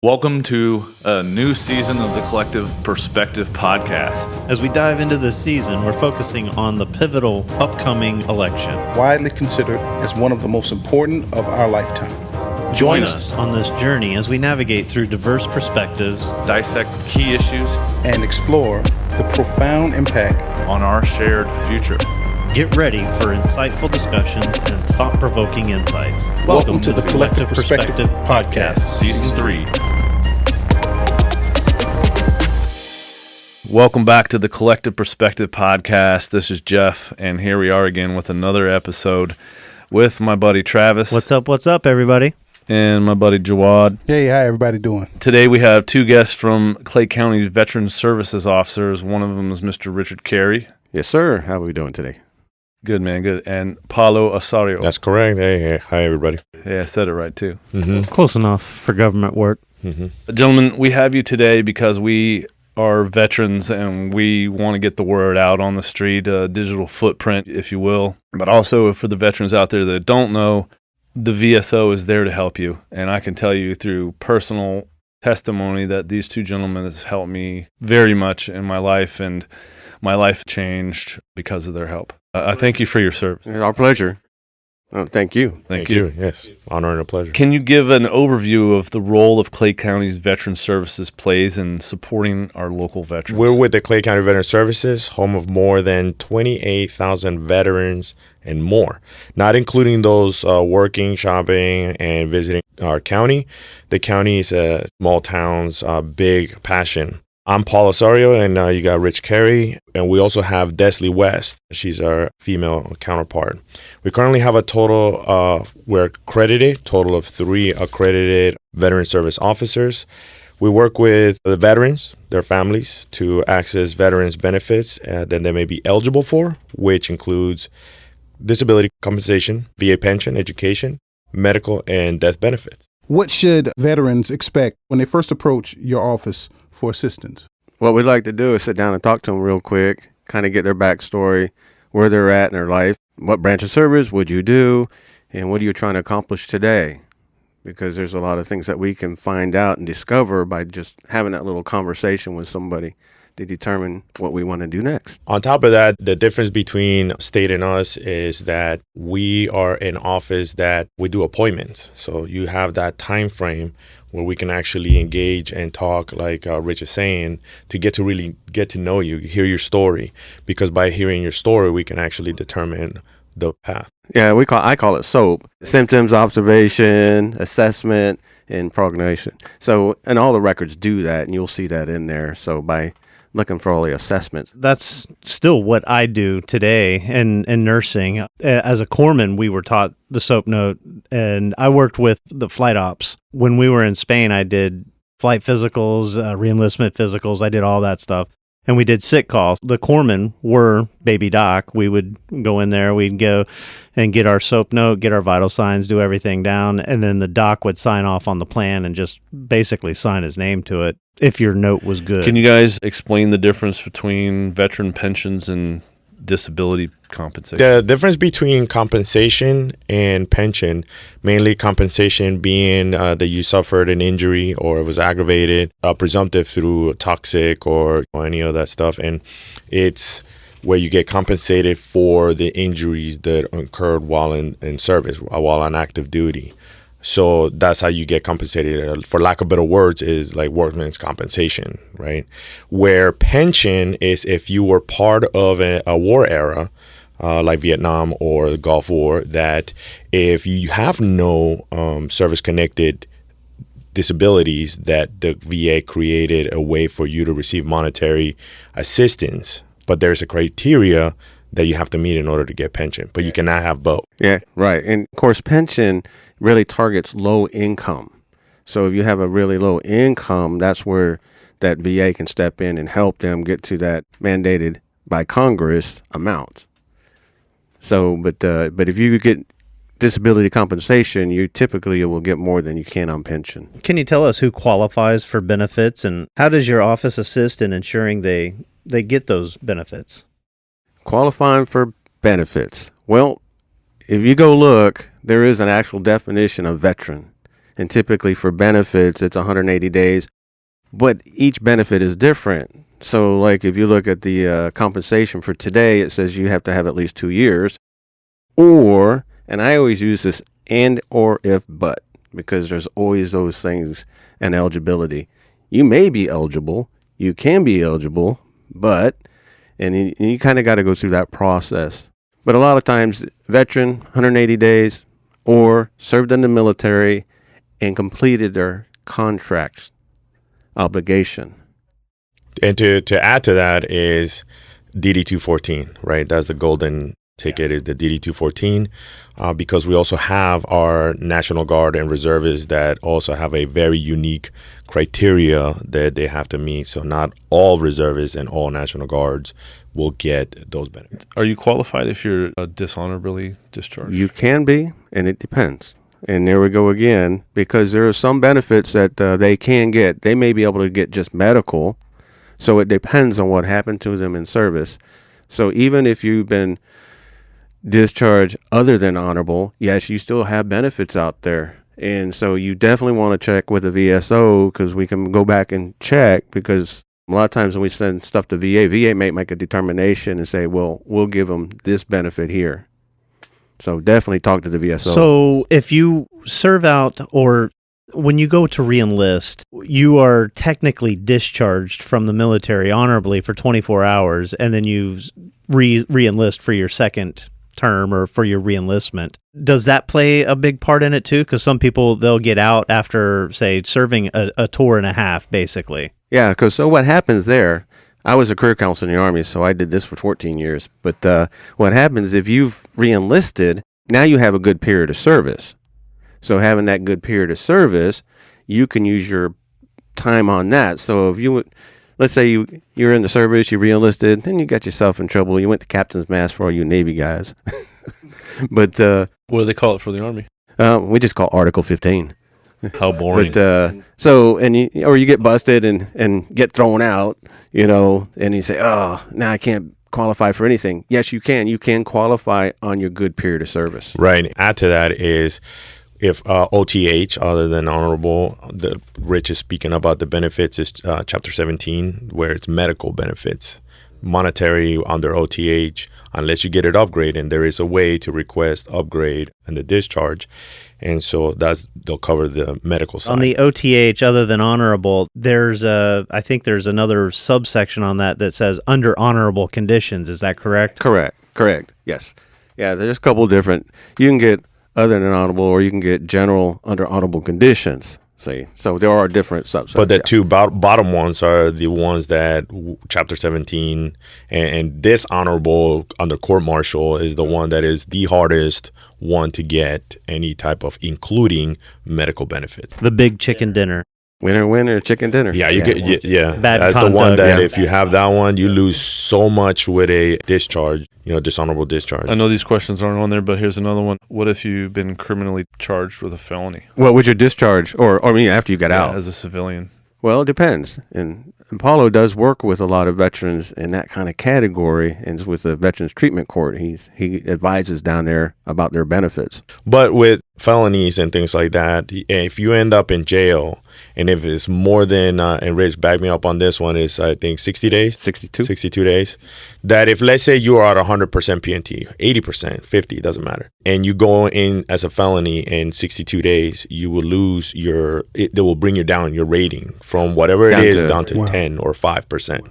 Welcome to a new season of the Collective Perspective podcast. As we dive into this season, we're focusing on the pivotal upcoming election. Widely considered as one of the most important of our lifetime. Join us on this journey as we navigate through diverse perspectives, Dissect key issues And explore the profound impact on our shared future. get ready for insightful discussions and thought-provoking insights. Welcome to the Collective Perspective Podcast, Season 3. Welcome back to the Collective Perspective Podcast. This is Jeff, and here we are again with another episode with my buddy Travis. What's up, everybody? And my buddy Jawad. Hey, how everybody doing? Today we have two guests from Clay County Veterans Services officers. One of them is Mr. Richard Carey. Yes, sir. How are we doing today? Good, man, good. And Paulo Osorio. That's correct. Hey, hi, everybody. Yeah, I said it right, too. Close enough for government work. Gentlemen, we have you today because we are veterans and we want to get the word out on the street, a digital footprint, if you will. But also for the veterans out there that don't know, the V.S.O is there to help you. And I can tell you through personal testimony that these two gentlemen has helped me very much in my life, and my life changed because of their help. I thank you for your service. It's our pleasure. Oh, thank you. Thank you. Yes, honor and a pleasure. Can you give an overview of the role of Clay County's Veteran Services plays in supporting our local veterans? We're with the Clay County Veteran Services, home of more than 28,000 veterans and more, not including those working, shopping, and visiting our county. The county is a small town's big passion. I'm Paulo Osorio, and you got Rich Carey, and we also have Desley West. She's our female counterpart. We currently have a total, we're accredited, total of 3 accredited veteran service officers. We work with the veterans, their families, to access veterans benefits that they may be eligible for, which includes disability compensation, VA pension, education, medical, and death benefits. What should veterans expect when they first approach your office for assistance? What we'd like to do is sit down and talk to them real quick, kind of get their backstory, where they're at in their life, what branch of service would you do, and what are you trying to accomplish today? Because there's a lot of things that we can find out and discover by just having that little conversation with somebody to determine what we want to do next. On top of that, the difference between state and us is that we are an office that we do appointments. So you have that time frame where we can actually engage and talk, like Rich is saying, to really get to know you, hear your story. Because by hearing your story, we can actually determine the path. Yeah, I call it SOAP: symptoms, observation, assessment, and prognosis. So, and all the records do that, and you'll see that in there. So by looking for all the assessments. That's still what I do today in nursing. As a corpsman, we were taught the SOAP note, and I worked with the flight ops. When we were in Spain, I did flight physicals, reenlistment physicals. I did all that stuff. And we did sick calls. The corpsmen were baby doc. We would go in there, we'd go and get our SOAP note, get our vital signs, do everything down, and then the doc would sign off on the plan and just basically sign his name to it if your note was good. Can you guys explain the difference between veteran pensions and disability compensation? The difference between compensation and pension, mainly compensation being that you suffered an injury or it was aggravated, presumptive through toxic or any of that stuff. And it's where you get compensated for the injuries that occurred while in service, while on active duty. So that's how you get compensated. For lack of better words, is like workman's compensation, right? Where pension is if you were part of a war era, like Vietnam or the Gulf War, that if you have no service-connected disabilities, that the VA created a way for you to receive monetary assistance. But there's a criteria that you have to meet in order to get pension, but you cannot have both. Yeah, right. And of course, pension really targets low income. So if you have a really low income, that's where that VA can step in and help them get to that mandated by Congress amount. So, but if you get disability compensation, you typically will get more than you can on pension. Can you tell us who qualifies for benefits, and how does your office assist in ensuring they get those benefits? Qualifying for benefits. Well, if you go look, there is an actual definition of veteran. And typically for benefits, it's 180 days. But each benefit is different. So like if you look at the compensation for today, it says you have to have at least 2 years. Or, and I always use this and or if but, because there's always those things and eligibility. You may be eligible, you can be eligible, but, and you kind of got to go through that process. But a lot of times, veteran, 180 days, or served in the military and completed their contracts obligation. And to add to that is DD 214, right? That's the golden ticket, is the DD 214, because we also have our National Guard and reservists that also have a very unique criteria that they have to meet. So not all reservists and all National Guards will get those benefits. Are you qualified if you're dishonorably discharged? You can be, and it depends. And there we go again, because there are some benefits that they can get. They may be able to get just medical, so it depends on what happened to them in service. So even if you've been discharged other than honorable, yes, you still have benefits out there. And so you definitely want to check with the V.S.O, because we can go back and check, because a lot of times when we send stuff to VA may make a determination and say, well, we'll give them this benefit here. So definitely talk to the V.S.O. So if you serve out, or when you go to re-enlist, you are technically discharged from the military honorably for 24 hours, and then you re-enlist for your second term or for your re-enlistment. Does that play a big part in it too? Because some people, they'll get out after, say, serving a tour and a half, basically. Yeah, because so what happens there, I was a career counselor in the Army, so I did this for 14 years. But what happens if you've re-enlisted, now you have a good period of service. So having that good period of service, you can use your time on that. So if you, let's say you're in the service, you re-enlisted, then you got yourself in trouble. You went to captain's mast for all you Navy guys. But what do they call it for the Army? we just call Article 15. How boring. But so, and you get busted and get thrown out, and you say, oh, now I can't qualify for anything. Yes, you can. You can qualify on your good period of service. Right. Add to that is if OTH, other than honorable, the Rich is speaking about the benefits, is Chapter 17, where it's medical benefits. Monetary under OTH, unless you get it upgraded, and there is a way to request upgrade and the discharge. And so they'll cover the medical side. On the OTH, other than honorable, I think there's another subsection on that says under honorable conditions. Is that correct? Correct. Yes. Yeah, there's a couple different. You can get other than honorable, or you can get general under honorable conditions. See, so there are different subsections. But the two bottom ones are the ones that Chapter 17 and this honorable under court-martial is the one that is the hardest one to get any type of, including medical benefits. The big chicken dinner. Winner, chicken dinner. Yeah, you get Bad that's conduct. the one that Yeah. if you have that one, you lose so much with a discharge, dishonorable discharge. I know these questions aren't on there, but here's another one. What if you've been criminally charged with a felony? What would your discharge, or after you got out? As a civilian? Well, it depends. And Paulo does work with a lot of veterans in that kind of category, and with the Veterans Treatment Court. He advises down there about their benefits. But with felonies and things like that, if you end up in jail, and if it's more than, and Rich, back me up on this one, is I think 60 days? 62 days. That if, let's say you are at 100% PNT, 80%, 50, doesn't matter, and you go in as a felony in 62 days, you will lose they will bring you down your rating from whatever it is down to 10 or 5%.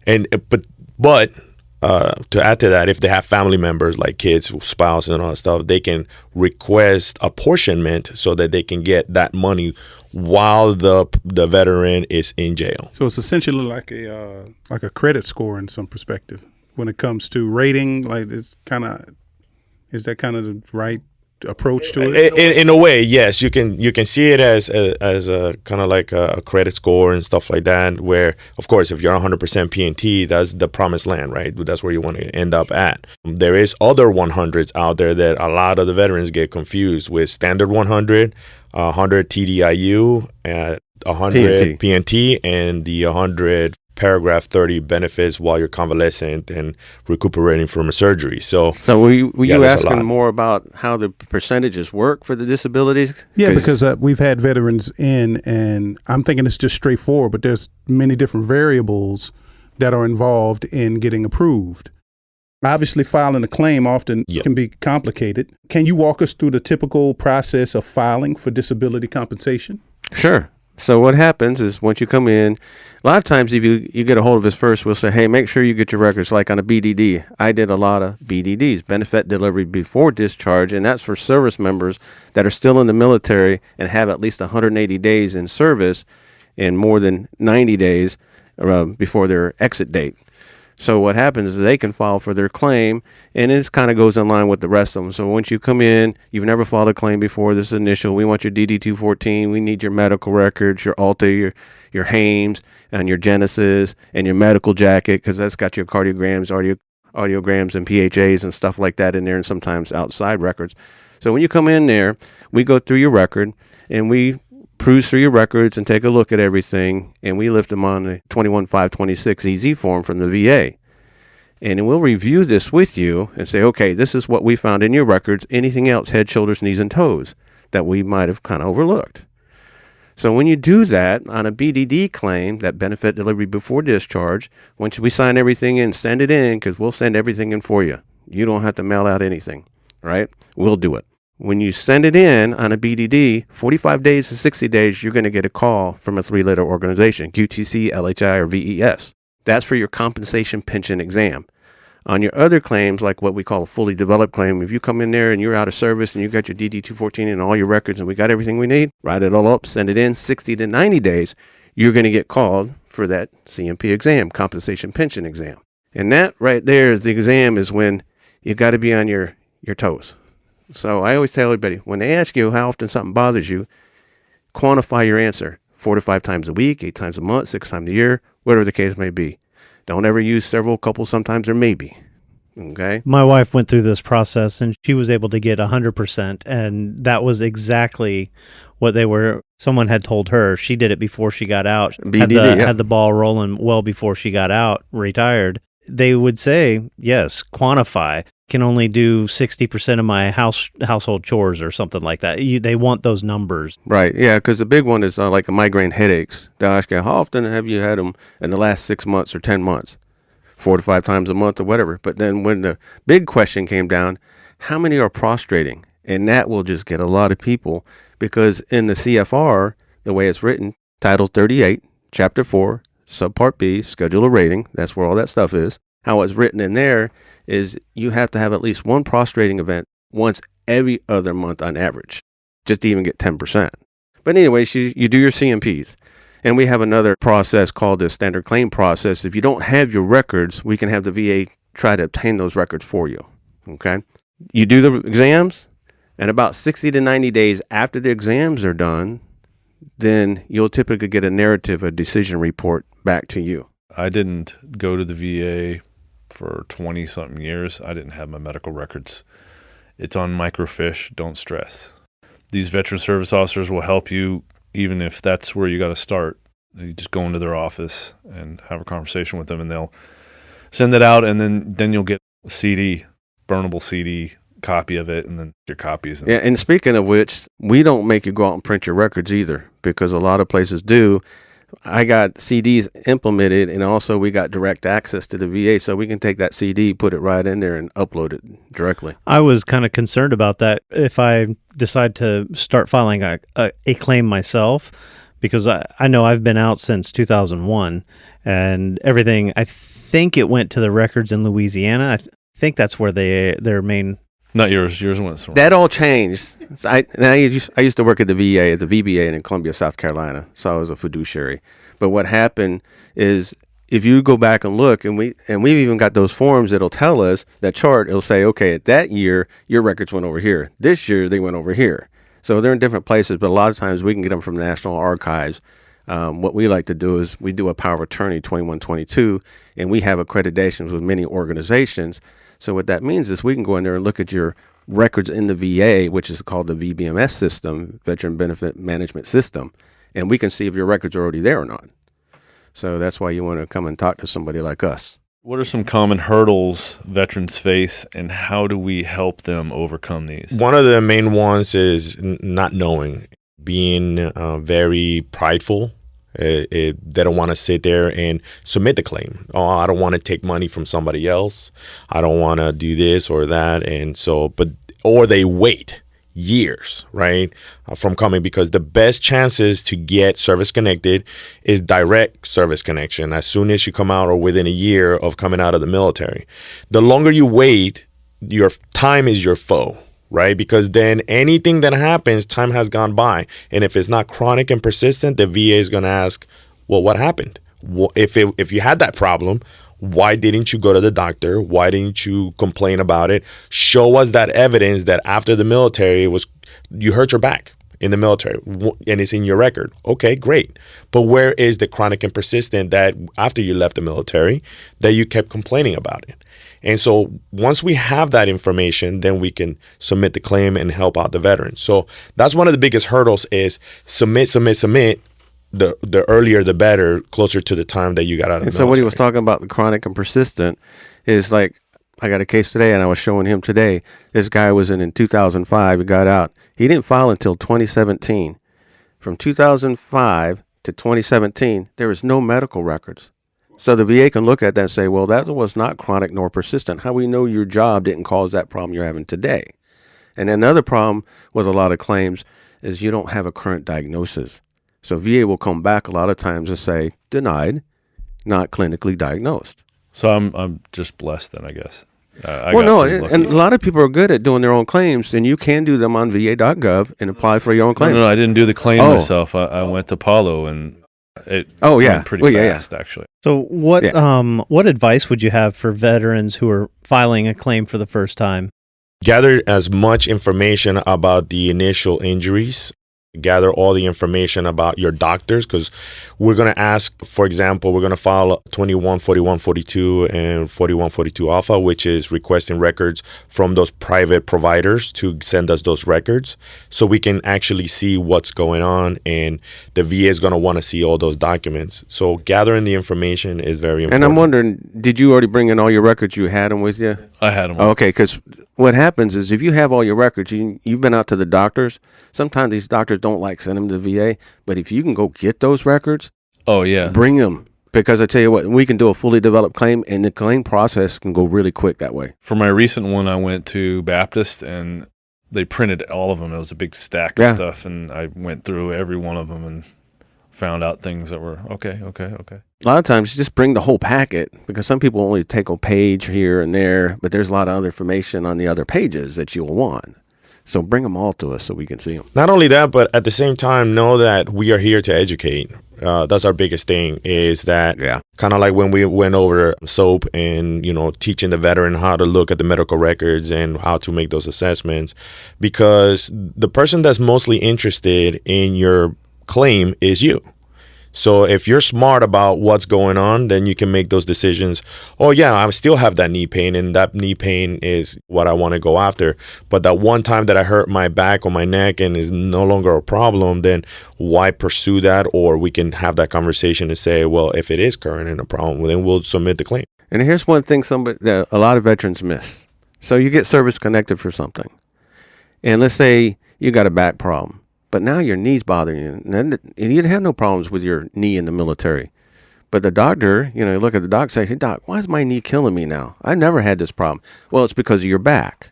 And, but to add to that, if they have family members like kids, spouse, and all that stuff, they can request apportionment so that they can get that money while the veteran is in jail. So it's essentially like a credit score in some perspective when it comes to rating. Like is that kind of the right approach to it? In a way, yes, you can see it as a kind of like a credit score and stuff like that, where of course if you're 100% PNT, that's the promised land, right? That's where you want to end up at. There is other 100s out there that a lot of the veterans get confused with: standard 100, 100 TDIU, 100 PNT, and the 100 paragraph 30 benefits while you're convalescent and recuperating from a surgery. So were you there's a asking lot. more about how the percentages work for the disabilities? Yeah, because we've had veterans in, and I'm thinking it's just straightforward, but there's many different variables that are involved in getting approved. Obviously, filing a claim often can be complicated. Can you walk us through the typical process of filing for disability compensation? Sure. So what happens is once you come in, a lot of times if you get a hold of us first, we'll say, hey, make sure you get your records, like on a BDD. I did a lot of BDDs, benefit delivery before discharge, and that's for service members that are still in the military and have at least 180 days in service and more than 90 days before their exit date. So what happens is they can file for their claim, and it kind of goes in line with the rest of them. So once you come in, you've never filed a claim before, this is initial. We want your DD-214. We need your medical records, your Alta, your Hames, and your Genesis, and your medical jacket, because that's got your cardiograms, audiograms, and PHAs and stuff like that in there, and sometimes outside records. So when you come in there, we go through your record, and we cruise through your records and take a look at everything, and we lift them on the 21526 EZ form from the VA. And then we'll review this with you and say, okay, this is what we found in your records. Anything else, head, shoulders, knees, and toes, that we might have kind of overlooked. So when you do that on a BDD claim, that benefit delivery before discharge, once we sign everything in, send it in, because we'll send everything in for you. You don't have to mail out anything, right? We'll do it. When you send it in on a BDD, 45 days to 60 days, you're going to get a call from a 3-letter organization, QTC, LHI, or VES. That's for your compensation pension exam. On your other claims, like what we call a fully developed claim, if you come in there and you're out of service and you got your DD-214 and all your records and we got everything we need, write it all up, send it in, 60 to 90 days, you're going to get called for that CMP exam, compensation pension exam. And that right there is the exam, is when you got to be on your toes. So I always tell everybody, when they ask you how often something bothers you, quantify your answer. 4 to 5 times a week, 8 times a month, 6 times a year, whatever the case may be. Don't ever use several, couple, sometimes, or maybe. Okay? My wife went through this process and she was able to get 100%. And that was exactly what someone had told her. She did it before she got out. BDD, had the ball rolling well before she got out, retired. They would say, yes, quantify. Can only do 60% of my household chores or something like that. They want those numbers. Right, yeah, because the big one is like migraine headaches. They'll ask you, how often have you had them in the last 6 months or 10 months? 4 to 5 times a month or whatever. But then when the big question came down, how many are prostrating? And that will just get a lot of people, because in the CFR, the way it's written, Title 38, Chapter 4, Subpart B, Schedule of Rating, that's where all that stuff is. How it's written in there is you have to have at least one prostrating event once every other month on average, just to even get 10%. But anyways, you do your CMPs. And we have another process called the standard claim process. If you don't have your records, we can have the VA try to obtain those records for you. Okay? You do the exams, and about 60 to 90 days after the exams are done, then you'll typically get a decision report back to you. I didn't go to the VA for 20-something years. I didn't have my medical records. It's on microfiche. Don't stress. These veteran service officers will help you, even if that's where you got to start. You just go into their office and have a conversation with them, and they'll send it out, and then you'll get a CD, burnable CD copy of it, and then your copies. Yeah, and speaking of which, we don't make you go out and print your records either, because a lot of places do. I got CDs implemented, and also we got direct access to the VA, so we can take that CD, put it right in there, and upload it directly. I was kind of concerned about that if I decide to start filing a claim myself, because I know I've been out since 2001, and everything, I think it went to the records in Louisiana. I think that's where their main... Not yours. Yours went somewhere. That all changed. So I used to work at the VA, at the VBA in Columbia, South Carolina. So I was a fiduciary. But what happened is, if you go back and look, and we've even got those forms that'll tell us, that chart, it'll say, okay, at that year, your records went over here. This year, they went over here. So they're in different places, but a lot of times we can get them from the National Archives. What we like to do is we do a power of attorney 2122, and we have accreditations with many organizations. So what that means is we can go in there and look at your records in the VA, which is called the VBMS system, Veteran Benefit Management System, and we can see if your records are already there or not. So that's why you want to come and talk to somebody like us. What are some common hurdles veterans face, and how do we help them overcome these? One of the main ones is not knowing, being very prideful. They don't want to sit there and submit the claim. Oh, I don't want to take money from somebody else. I don't want to do this or that. And so, or they wait years, right, from coming, because the best chances to get service connected is direct service connection as soon as you come out or within a year of coming out of the military. The longer you wait, your time is your foe, right? Because then anything that happens, time has gone by. And if it's not chronic and persistent, the VA is going to ask, well, what happened? If you had that problem, why didn't you go to the doctor? Why didn't you complain about it? Show us that evidence that after the military you hurt your back in the military and it's in your record. Okay, great. But where is the chronic and persistent that after you left the military that you kept complaining about it? And so once we have that information, then we can submit the claim and help out the veterans. So that's one of the biggest hurdles is submit. The earlier, the better, closer to the time that you got out of the military. So what he was talking about, the chronic and persistent, is like, I got a case today, and I was showing him today. This guy was in 2005. He got out. He didn't file until 2017. From 2005 to 2017, there was no medical records. So the VA can look at that and say, well, that was not chronic nor persistent. How we know your job didn't cause that problem you're having today? And another problem with a lot of claims is you don't have a current diagnosis. So VA will come back a lot of times and say, denied, not clinically diagnosed. So I'm just blessed then, I guess. And a lot of people are good at doing their own claims, and you can do them on va.gov and apply for your own claim. No, I didn't do the claim myself. I went to Paulo, and it went pretty fast, actually. So what advice would you have for veterans who are filing a claim for the first time? Gather as much information about the initial injuries. Gather all the information about your doctors, because we're going to ask, for example, we're going to file 21, 41, 42, and 41, 42 alpha, which is requesting records from those private providers to send us those records so we can actually see what's going on, and the VA is going to want to see all those documents. So gathering the information is very important. And I'm wondering, did you already bring in all your records? You had them with you? I had them. Okay, because what happens is if you have all your records, you've been out to the doctors. Sometimes these doctors don't like sending them to the VA, but if you can go get those records, bring them. Because I tell you what, we can do a fully developed claim, and the claim process can go really quick that way. For my recent one, I went to Baptist, and they printed all of them. It was a big stack of stuff, and I went through every one of them and found out things that were okay. A lot of times, just bring the whole packet, because some people only take a page here and there, but there's a lot of other information on the other pages that you'll want. So bring them all to us so we can see them. Not only that, but at the same time, know that we are here to educate. That's our biggest thing, is that kind of like when we went over SOAP and, teaching the veteran how to look at the medical records and how to make those assessments, because the person that's mostly interested in your claim is you. So if you're smart about what's going on, then you can make those decisions. Oh, yeah, I still have that knee pain, and that knee pain is what I want to go after. But that one time that I hurt my back or my neck and is no longer a problem, then why pursue that? Or we can have that conversation and say, well, if it is current and a problem, well, then we'll submit the claim. And here's one thing that a lot of veterans miss. So you get service connected for something. And let's say you got a back problem. But now your knee's bothering you, and you didn't have no problems with your knee in the military. But the doctor, you look at the doctor and say, hey, doc, why is my knee killing me now? I never had this problem. Well, it's because of your back.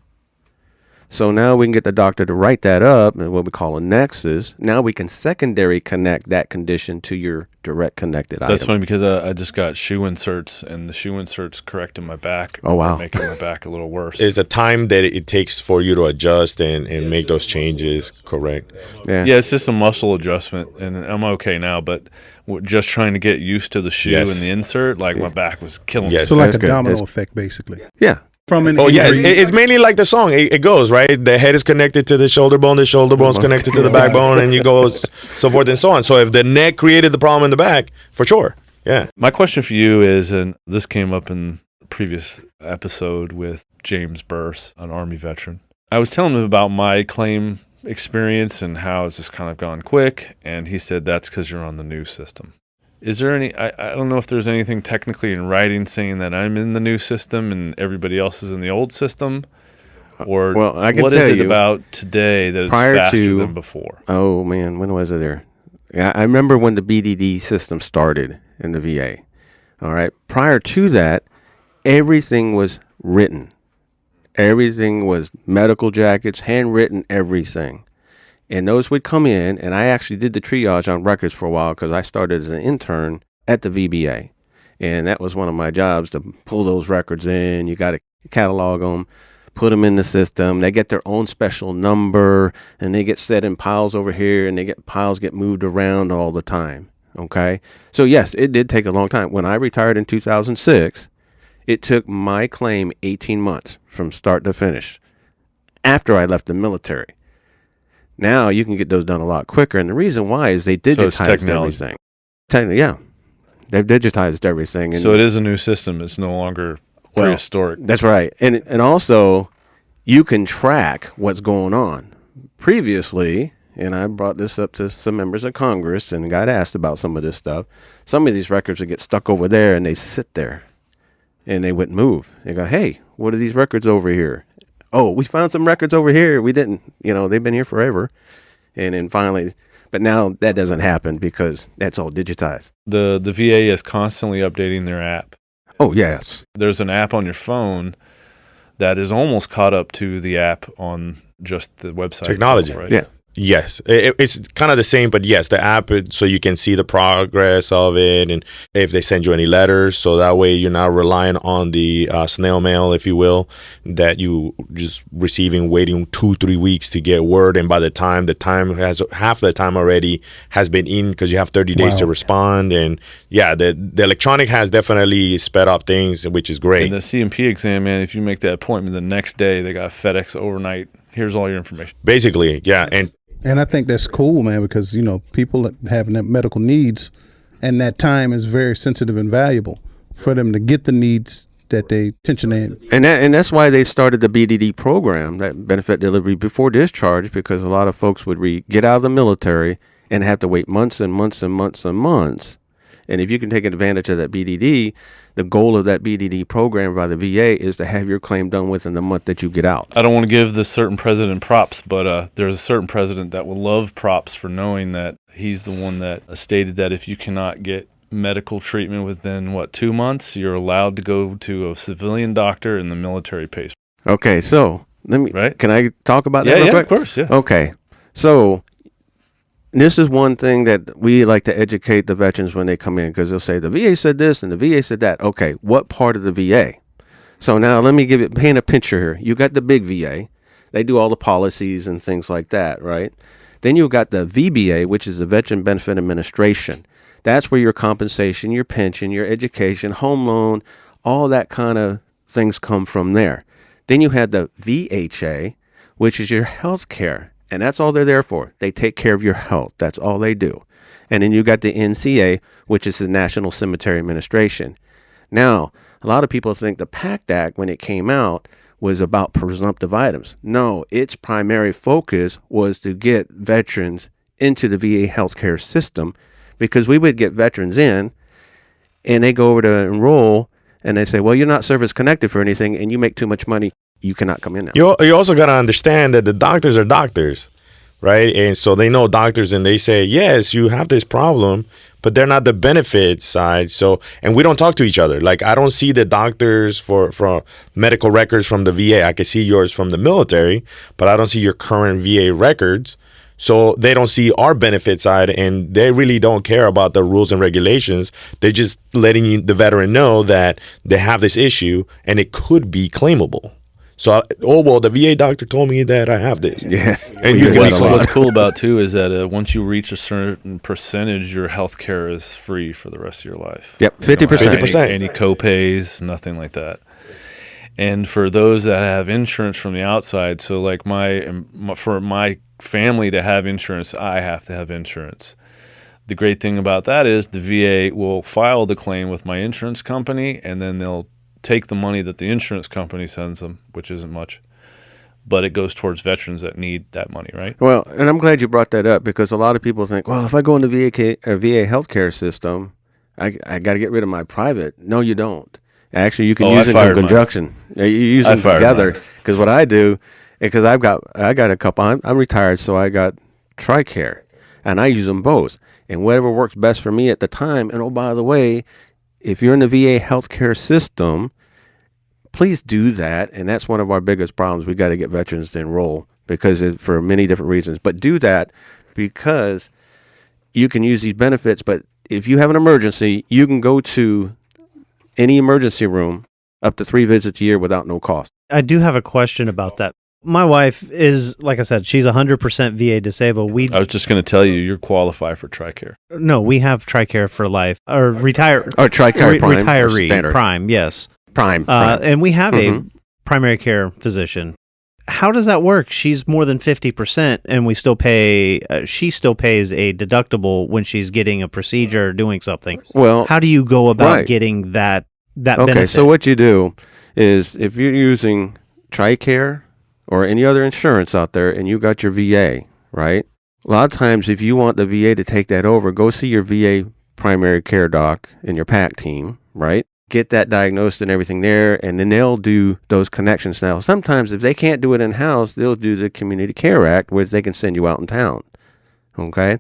So now we can get the doctor to write that up, and what we call a nexus. Now we can secondary connect that condition to your direct connected item. That's funny, because I just got shoe inserts, and the shoe inserts correcting my back. Oh, wow. Making my back a little worse. There's a time that it takes for you to adjust and make those changes correct. Yeah, it's just a muscle adjustment, and I'm okay now, but just trying to get used to the shoe and the insert, my back was killing me. So like a domino effect, basically. Yeah. From an it's mainly like the song. It goes, right? The head is connected to the shoulder bone is connected to the backbone, and you go so forth and so on. So if the neck created the problem in the back, for sure. Yeah. My question for you is, and this came up in a previous episode with James Burse, an Army veteran. I was telling him about my claim experience and how it's just kind of gone quick, and he said that's because you're on the new system. Is there any, I don't know if there's anything technically in writing saying that I'm in the new system and everybody else is in the old system? Or Well, I can what tell is it you, about today that is prior faster to- than before? Oh man, when was it there? Yeah, I remember when the BDD system started in the VA. All right. Prior to that, everything was written. Everything was medical jackets, handwritten, everything. And those would come in, and I actually did the triage on records for a while because I started as an intern at the VBA. And that was one of my jobs, to pull those records in. You got to catalog them, put them in the system. They get their own special number, and they get set in piles over here, and piles get moved around all the time. Okay? So yes, it did take a long time. When I retired in 2006, it took my claim 18 months from start to finish after I left the military. Now you can get those done a lot quicker, and the reason why is they digitized everything. Yeah, they've digitized everything. And So it is a new system. It's no longer prehistoric. That's right, and also you can track what's going on. Previously, and I brought this up to some members of Congress and got asked about some of this stuff. Some of these records would get stuck over there, and they sit there, and they wouldn't move. They go, "Hey, what are these records over here? Oh, we found some records over here. We didn't, they've been here forever." And then finally, but now that doesn't happen because that's all digitized. The VA is constantly updating their app. Oh, yes. There's an app on your phone that is almost caught up to the app on just the website. Technology, itself, right? yeah. Yes, it's kind of the same, but yes, the app, so you can see the progress of it, and if they send you any letters, so that way you're not relying on the snail mail, if you will, that you just waiting 2-3 weeks to get word, and by the time has half the time already has been in because you have 30 days to respond, and yeah, the electronic has definitely sped up things, which is great. And the CMP exam, man, if you make that appointment the next day, they got FedEx overnight. Here's all your information. Basically, yeah, And I think that's cool, man, because, people having that medical needs and that time is very sensitive and valuable for them to get the needs that they attention in. And that's why they started the BDD program, that benefit delivery before discharge, because a lot of folks would get out of the military and have to wait months and months and months and months. And if you can take advantage of that BDD, the goal of that BDD program by the VA is to have your claim done within the month that you get out. I don't want to give this certain president props, but there's a certain president that will love props for knowing that he's the one that stated that if you cannot get medical treatment within, 2 months, you're allowed to go to a civilian doctor and the military pays. Okay, so can I talk about that real quick? Of course, yeah. Okay, so this is one thing that we like to educate the veterans when they come in, because they'll say the VA said this and the VA said that. Okay, what part of the VA? So now let me paint a picture here. You got the big VA. They do all the policies and things like that, right? Then you've got the VBA, which is the Veteran Benefit Administration. That's where your compensation, your pension, your education, home loan, all that kind of things come from there. Then you had the VHA, which is your health care. And that's all they're there for. They take care of your health. That's all they do. And then you got the NCA, which is the National Cemetery Administration. Now, a lot of people think the PACT Act, when it came out, was about presumptive items. No, its primary focus was to get veterans into the VA healthcare system, because we would get veterans in, and they go over to enroll, and they say, well, you're not service connected for anything, and you make too much money. You cannot come in now. You also got to understand that the doctors are doctors, right? And so they know doctors, and they say, yes, you have this problem, but they're not the benefit side. So, and we don't talk to each other. Like, I don't see the doctors for medical records from the VA. I can see yours from the military, but I don't see your current VA records. So they don't see our benefit side, and they really don't care about the rules and regulations. They're just letting the veteran know that they have this issue and it could be claimable. So, the VA doctor told me that I have this. Yeah. And you can be What's cool about too is that once you reach a certain percentage, your health care is free for the rest of your life. Yep, 50%. Any co-pays, nothing like that. And for those that have insurance from the outside, so like for my family to have insurance, I have to have insurance. The great thing about that is the VA will file the claim with my insurance company, and then they'll take the money that the insurance company sends them, which isn't much, but it goes towards veterans that need that money, right? Well, and I'm glad you brought that up, because a lot of people think, well, if I go in the VA healthcare system I got to get rid of my private. No, you don't. Actually, you can Oh, use I it in fired mine. conjunction. You use I them fired together. mine. Because what I do, because I got a couple. I'm retired, so I got TRICARE, and I use them both. And whatever works best for me at the time. And oh, by the way, if you're in the VA healthcare system, please do that. And that's one of our biggest problems. We got to get veterans to enroll for many different reasons. But do that because you can use these benefits. But if you have an emergency, you can go to any emergency room up to 3 visits a year without no cost. I do have a question about that. My wife is, like I said, she's 100% VA disabled. I was just going to tell you, you're qualified for TRICARE. No, we have TRICARE for life or retire. Or TRICARE Prime. Retiree Standard. Prime, yes. Prime. And we have a primary care physician. How does that work? She's more than 50%, and we still pay. She still pays a deductible when she's getting a procedure or doing something. Well, How do you go about right. getting that okay, benefit? so what you do is if you're using TRICARE or any other insurance out there and you got your VA, right? A lot of times if you want the VA to take that over, go see your VA primary care doc and your PAC team, right? Get that diagnosed and everything there, and then they'll do those connections. Now, sometimes if they can't do it in-house, they'll do the Community Care Act, where they can send you out in town, okay?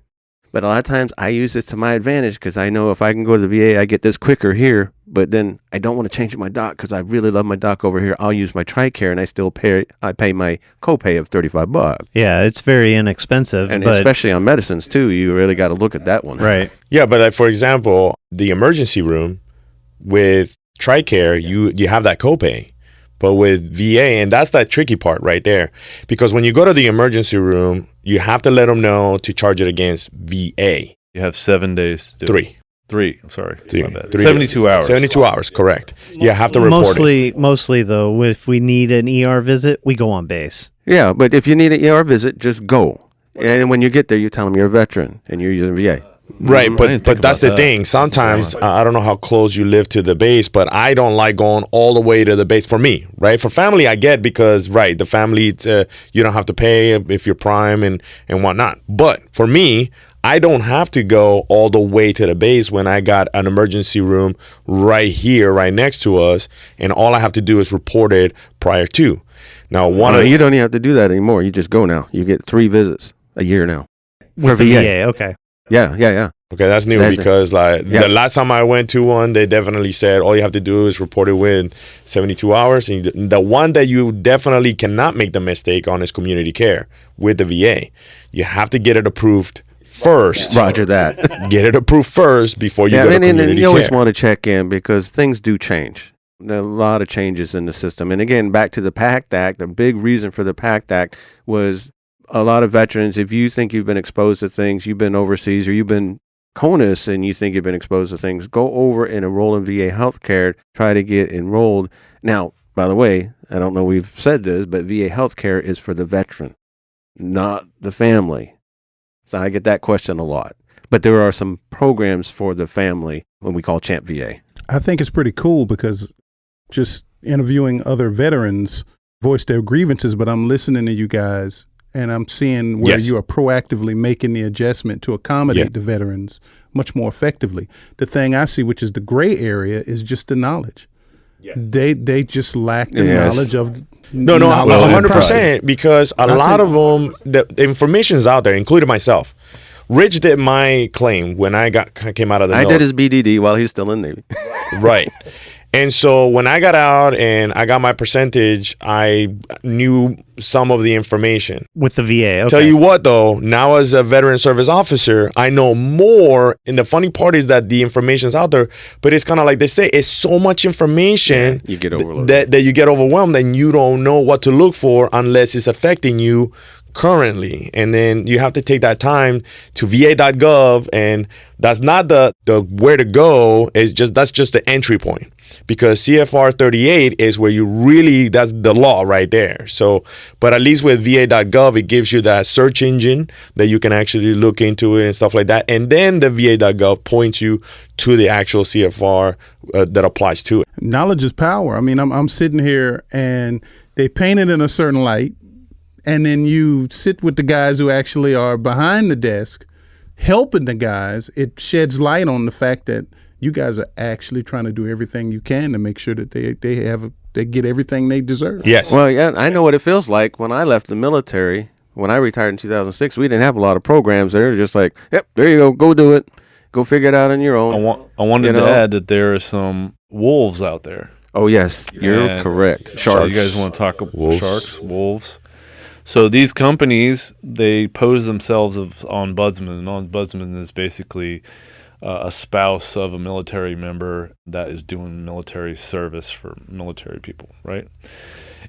But a lot of times I use this to my advantage because I know if I can go to the VA, I get this quicker here, but then I don't want to change my doc because I really love my doc over here. I'll use my TRICARE, and I pay my copay of $35. Yeah, it's very inexpensive. And but, especially on medicines, too, you really got to look at that one. right. Yeah, but for example, the emergency room with TRICARE, you have that copay. But with VA, and that's that tricky part right there, because when you go to the emergency room, you have to let them know to charge it against VA. You have 7 days to do it. 3. I'm sorry. Three. My bad. 3 72 hours. 72 hours, correct. You have to report it. Mostly though, if we need an ER visit, we go on base. Yeah, but if you need an ER visit, just go. And when you get there, you tell them you're a veteran and you're using VA. Right, I didn't but think that's about the that. thing. Sometimes I don't know how close you live to the base, but I don't like going all the way to the base for me, right? For family, I get because, right, the family, it's, you don't have to pay if you're prime and whatnot. But for me, I don't have to go all the way to the base when I got an emergency room right here, right next to us, and all I have to do is report it prior to. Now, You don't even have to do that anymore. You just go now. You get 3 visits a year now. With the VA, okay. Yeah. Okay, that's new because the last time I went to one, they definitely said all you have to do is report it within 72 hours. And the one that you definitely cannot make the mistake on is community care with the VA. You have to get it approved first. Roger that. Get it approved first before you go to community and you care. always want to check in because things do change. There are a lot of changes in the system. And again, back to the PACT Act, the big reason for the PACT Act was a lot of veterans, if you think you've been exposed to things, you've been overseas or you've been CONUS and you think you've been exposed to things, go over and enroll in VA healthcare, try to get enrolled. Now, by the way, I don't know we've said this, but VA healthcare is for the veteran, not the family. So I get that question a lot. But there are some programs for the family when we call Champ VA. I think it's pretty cool because just interviewing other veterans voice their grievances, but I'm listening to you guys and I'm seeing where you are proactively making the adjustment to accommodate the veterans much more effectively. The thing I see, which is the gray area, is just the knowledge. Yes. They just lack the knowledge of No, 100%, because a lot of them, the information's out there, including myself. Rich did my claim when I came out of the I did his BDD while he was still in Navy. Right. And so when I got out and I got my percentage, I knew some of the information. With the VA, okay. Tell you what, though, now as a veteran service officer, I know more. And the funny part is that the information's out there, but it's kind of like they say, it's so much information you get overloaded. that you get overwhelmed and you don't know what to look for unless it's affecting you currently. And then you have to take that time to va.gov, and that's not the where to go. That's just the entry point, because CFR 38 is where you really, that's the law right there. So, but at least with va.gov, it gives you that search engine that you can actually look into it and stuff like that. And then the va.gov points you to the actual CFR that applies to it. Knowledge is power. I mean, I'm sitting here and they paint it in a certain light. And then you sit with the guys who actually are behind the desk, helping the guys. It sheds light on the fact that you guys are actually trying to do everything you can to make sure that they get everything they deserve. Yes. Well, yeah, I know what it feels like when I left the military. When I retired in 2006, we didn't have a lot of programs. They were just like, yep, there you go do it. Go figure it out on your own. I wanted to add that there are some wolves out there. Oh, yes, you're correct. Sharks. You guys want to talk about sharks, wolves? So these companies, they pose themselves as ombudsman. An ombudsman is basically a spouse of a military member that is doing military service for military people, right?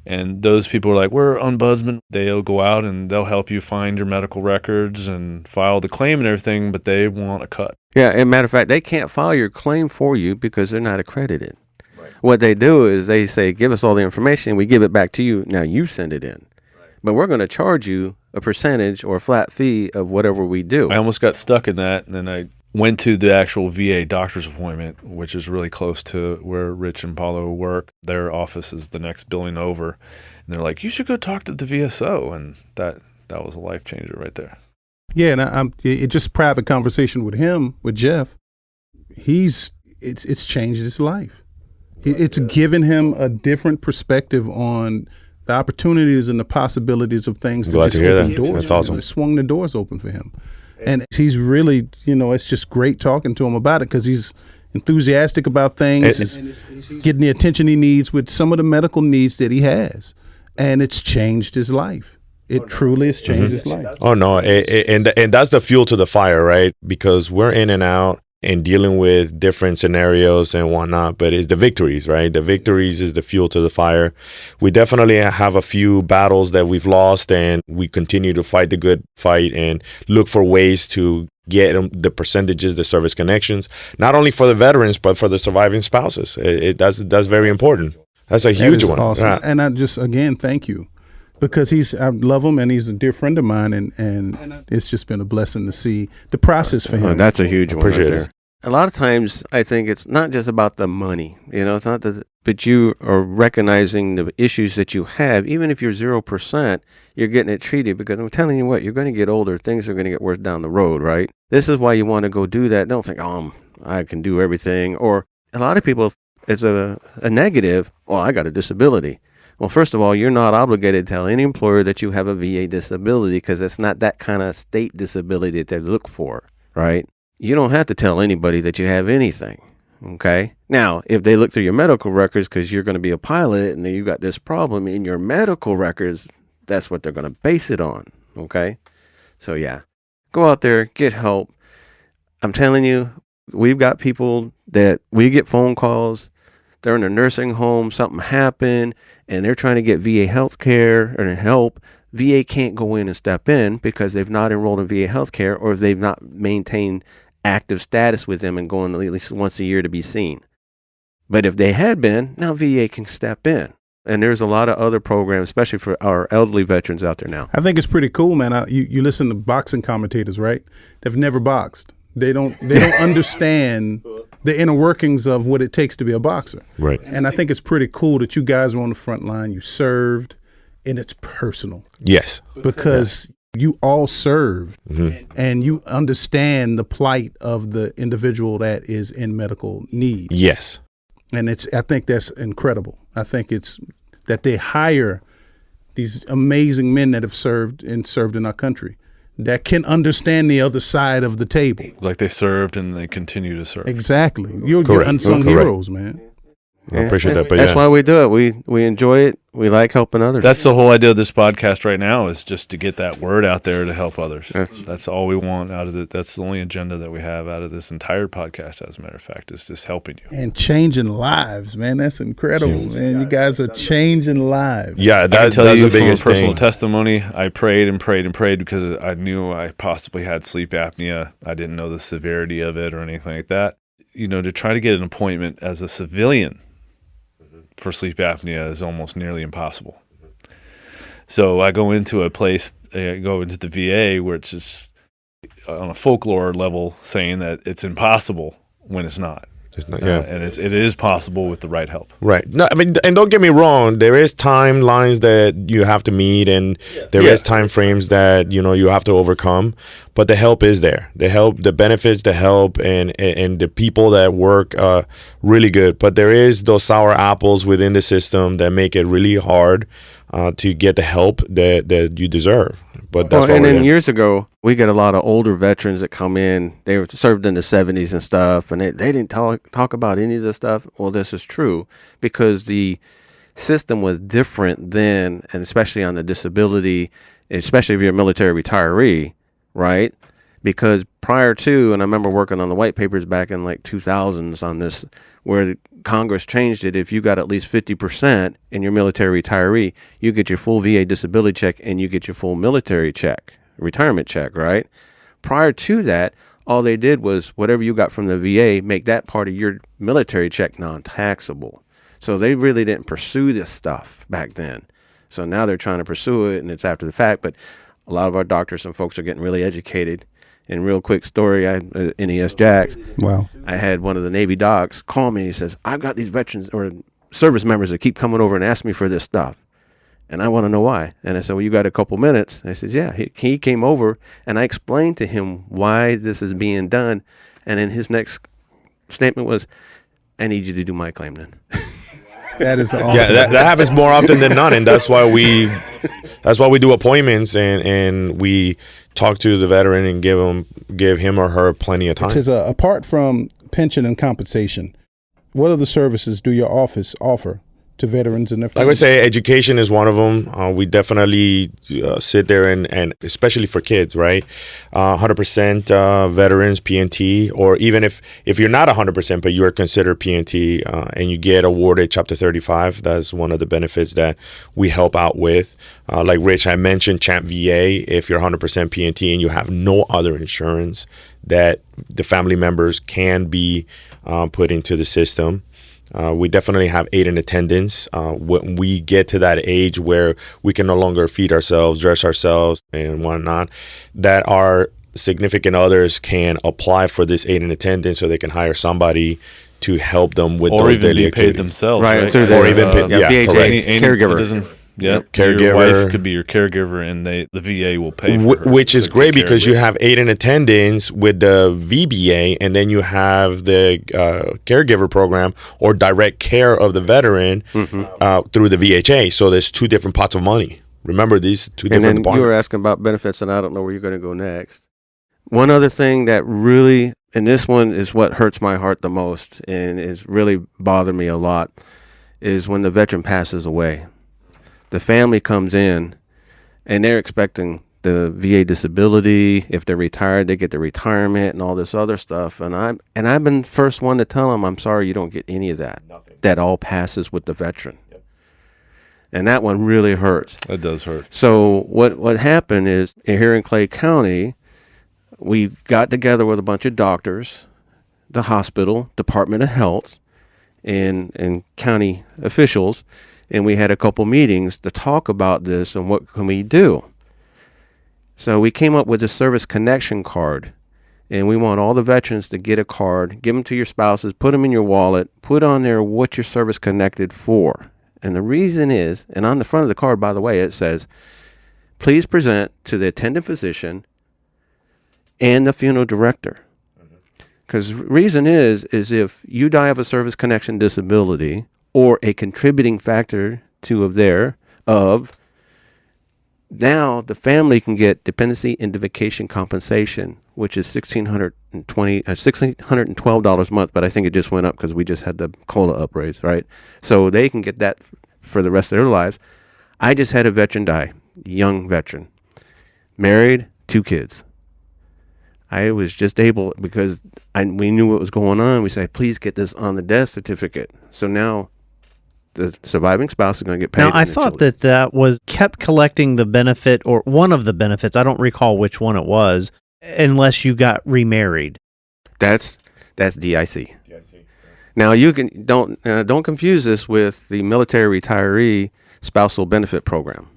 And those people are like, we're ombudsman. They'll go out and they'll help you find your medical records and file the claim and everything, but they want a cut. Yeah, as a matter of fact, they can't file your claim for you because they're not accredited. Right. What they do is they say, give us all the information, we give it back to you, now you send it in. Right. But we're going to charge you a percentage or a flat fee of whatever we do. I almost got stuck in that, and then I went to the actual VA doctor's appointment, which is really close to where Rich and Paulo work. Their office is the next building over. And they're like, you should go talk to the V.S.O. And that was a life changer right there. Yeah, and it just private conversation with him, with Jeff. It's changed his life. It's given him a different perspective on the opportunities and the possibilities of things. Glad to hear that. Doors, That's awesome. It swung the doors open for him. And he's really, it's just great talking to him about it because he's enthusiastic about things, and getting the attention he needs with some of the medical needs that he has. And it's changed his life. It truly has changed his life. Oh, no. And that's the fuel to the fire, right? Because we're in and out and dealing with different scenarios and whatnot, but it's the victories, right? The victories is the fuel to the fire. We definitely have a few battles that we've lost, and we continue to fight the good fight and look for ways to get the percentages, the service connections, not only for the veterans, but for the surviving spouses. That's very important. That's a huge one. Awesome. Right. And I just, again, thank you. Because I love him, and he's a dear friend of mine, and it's just been a blessing to see the process for him. That's a huge one. Appreciate right it. A lot of times, I think it's not just about the money. It's not that, but you are recognizing the issues that you have. Even if you're 0%, you're getting it treated. Because I'm telling you what, you're going to get older. Things are going to get worse down the road, right? This is why you want to go do that. Don't think, I can do everything. Or a lot of people, it's a negative. Well, I got a disability. Well, first of all, you're not obligated to tell any employer that you have a VA disability because it's not that kind of state disability that they look for, right? You don't have to tell anybody that you have anything, okay? Now, if they look through your medical records because you're going to be a pilot and you got this problem in your medical records, that's what they're going to base it on, okay? So, yeah, go out there, get help. I'm telling you, we've got people that we get phone calls. They're in a nursing home, something happened, and they're trying to get VA health care and help. VA can't go in and step in because they've not enrolled in VA health care, or if they've not maintained active status with them and going at least once a year to be seen. But if they had been, now VA can step in. And there's a lot of other programs, especially for our elderly veterans out there now. I think it's pretty cool, man. You listen to boxing commentators, right? They've never boxed. They don't understand the inner workings of what it takes to be a boxer. Right. And I think it's pretty cool that you guys are on the front line. You served, and it's personal. Yes. Because you all served, and you understand the plight of the individual that is in medical need. Yes. And I think that's incredible. I think it's that they hire these amazing men that have served in our country that can understand the other side of the table. Like they served and they continue to serve. Exactly. You're Correct. unsung heroes, man. I appreciate that. But that's why we do it. We enjoy it. We like helping others. That's the whole idea of this podcast right now, is just to get that word out there to help others. That's all we want out of it. That's the only agenda that we have out of this entire podcast, as a matter of fact, is just helping you. And changing lives, man. That's incredible, man. You guys are changing lives. Yeah, that's the biggest thing. From personal testimony, I prayed and prayed and prayed because I knew I possibly had sleep apnea. I didn't know the severity of it or anything like that. To try to get an appointment as a civilian for sleep apnea is almost nearly impossible. So I go into a place, go into the VA where it's just on a folklore level saying that it's impossible when it's not. It's not, yeah. And it is possible with the right help. Right. No, I mean, and don't get me wrong. There is timelines that you have to meet, and there is time frames that you have to overcome. But the help is there. The help, the benefits, the help, and the people that work really good. But there is those sour apples within the system that make it really hard to get the help that you deserve. But that's and then years ago, we get a lot of older veterans that come in. They were served in the 70s and stuff, and they didn't talk about any of this stuff. Well, this is true because the system was different then, and especially on the disability, especially if you're a military retiree, right? Because prior to, and I remember working on the white papers back in like 2000s on this, where Congress changed it. If you got at least 50% in your military retiree, you get your full VA disability check and you get your full military check, retirement check, right? Prior to that, all they did was whatever you got from the VA, make that part of your military check non-taxable. So they really didn't pursue this stuff back then. So now they're trying to pursue it, and it's after the fact. But a lot of our doctors and folks are getting really educated. And real quick story, I NES Jacks. Wow. I had one of the Navy docs call me. And he says, I've got these veterans or service members that keep coming over and asking me for this stuff. And I want to know why. And I said, well, you got a couple minutes? And I said, yeah. He came over, and I explained to him why this is being done. And then his next statement was, I need you to do my claim then. That is awesome. Yeah, that happens more often than not, and that's why we do appointments and we talk to the veteran and give him or her plenty of time. It says, apart from pension and compensation, what other services do your office offer to veterans and their I families? would say education is one of them. We definitely sit there and especially for kids, right? 100% veterans, PNT, or even if you're not 100%, but you are considered PNT and you get awarded Chapter 35, that's one of the benefits that we help out with. Like Rich, I mentioned Champ VA, if you're 100% PNT and you have no other insurance, that the family members can be put into the system. We definitely have aid in attendance. When we get to that age where we can no longer feed ourselves, dress ourselves, and whatnot, that our significant others can apply for this aid in attendance so they can hire somebody to help them with or those even daily be activities. paid themselves, Right, right? through Or even correct. Caregiver. It doesn't, yeah, Caregiver. Your wife could be your caregiver, and the VA will pay for her. Which is to great take care because of you it. have aid in attendance with the VBA, and then you have the caregiver program or direct care of the veteran through the VHA. So there's two different pots of money. Remember these two And different then you departments. were asking about benefits, and I don't know where you're going to go next. One other thing that really, and this one is what hurts my heart the most and is really bothered me a lot, is when the veteran passes away. The family comes in, and they're expecting the VA disability. If they're retired, they get the retirement and all this other stuff. And I've been the first one to tell them, I'm sorry, you don't get any of that. Nothing. That all passes with the veteran. And that one really hurts. That does hurt. So what happened is here in Clay County, we got together with a bunch of doctors, the hospital, Department of Health, and county officials, and we had a couple meetings to talk about this and what can we do. So we came up with a service connection card, and we want all the veterans to get a card, give them to your spouses, put them in your wallet, put on there what you're service connected for. And the reason is, and on the front of the card, by the way, it says, please present to the attending physician and the funeral director. Because the reason is if you die of a service connection disability or a contributing factor now the family can get dependency indemnification compensation, which is $1,612 a month, but I think it just went up because we just had the COLA upraise, right? So they can get that for the rest of their lives. I just had a veteran die, young veteran, married, 2 kids. I was just able, because we knew what was going on, we said, please get this on the death certificate. So now the surviving spouse is going to get paid. Now, I thought that was kept collecting the benefit, or one of the benefits. I don't recall which one it was, unless you got remarried. That's DIC. Now you can don't confuse this with the military retiree spousal benefit program.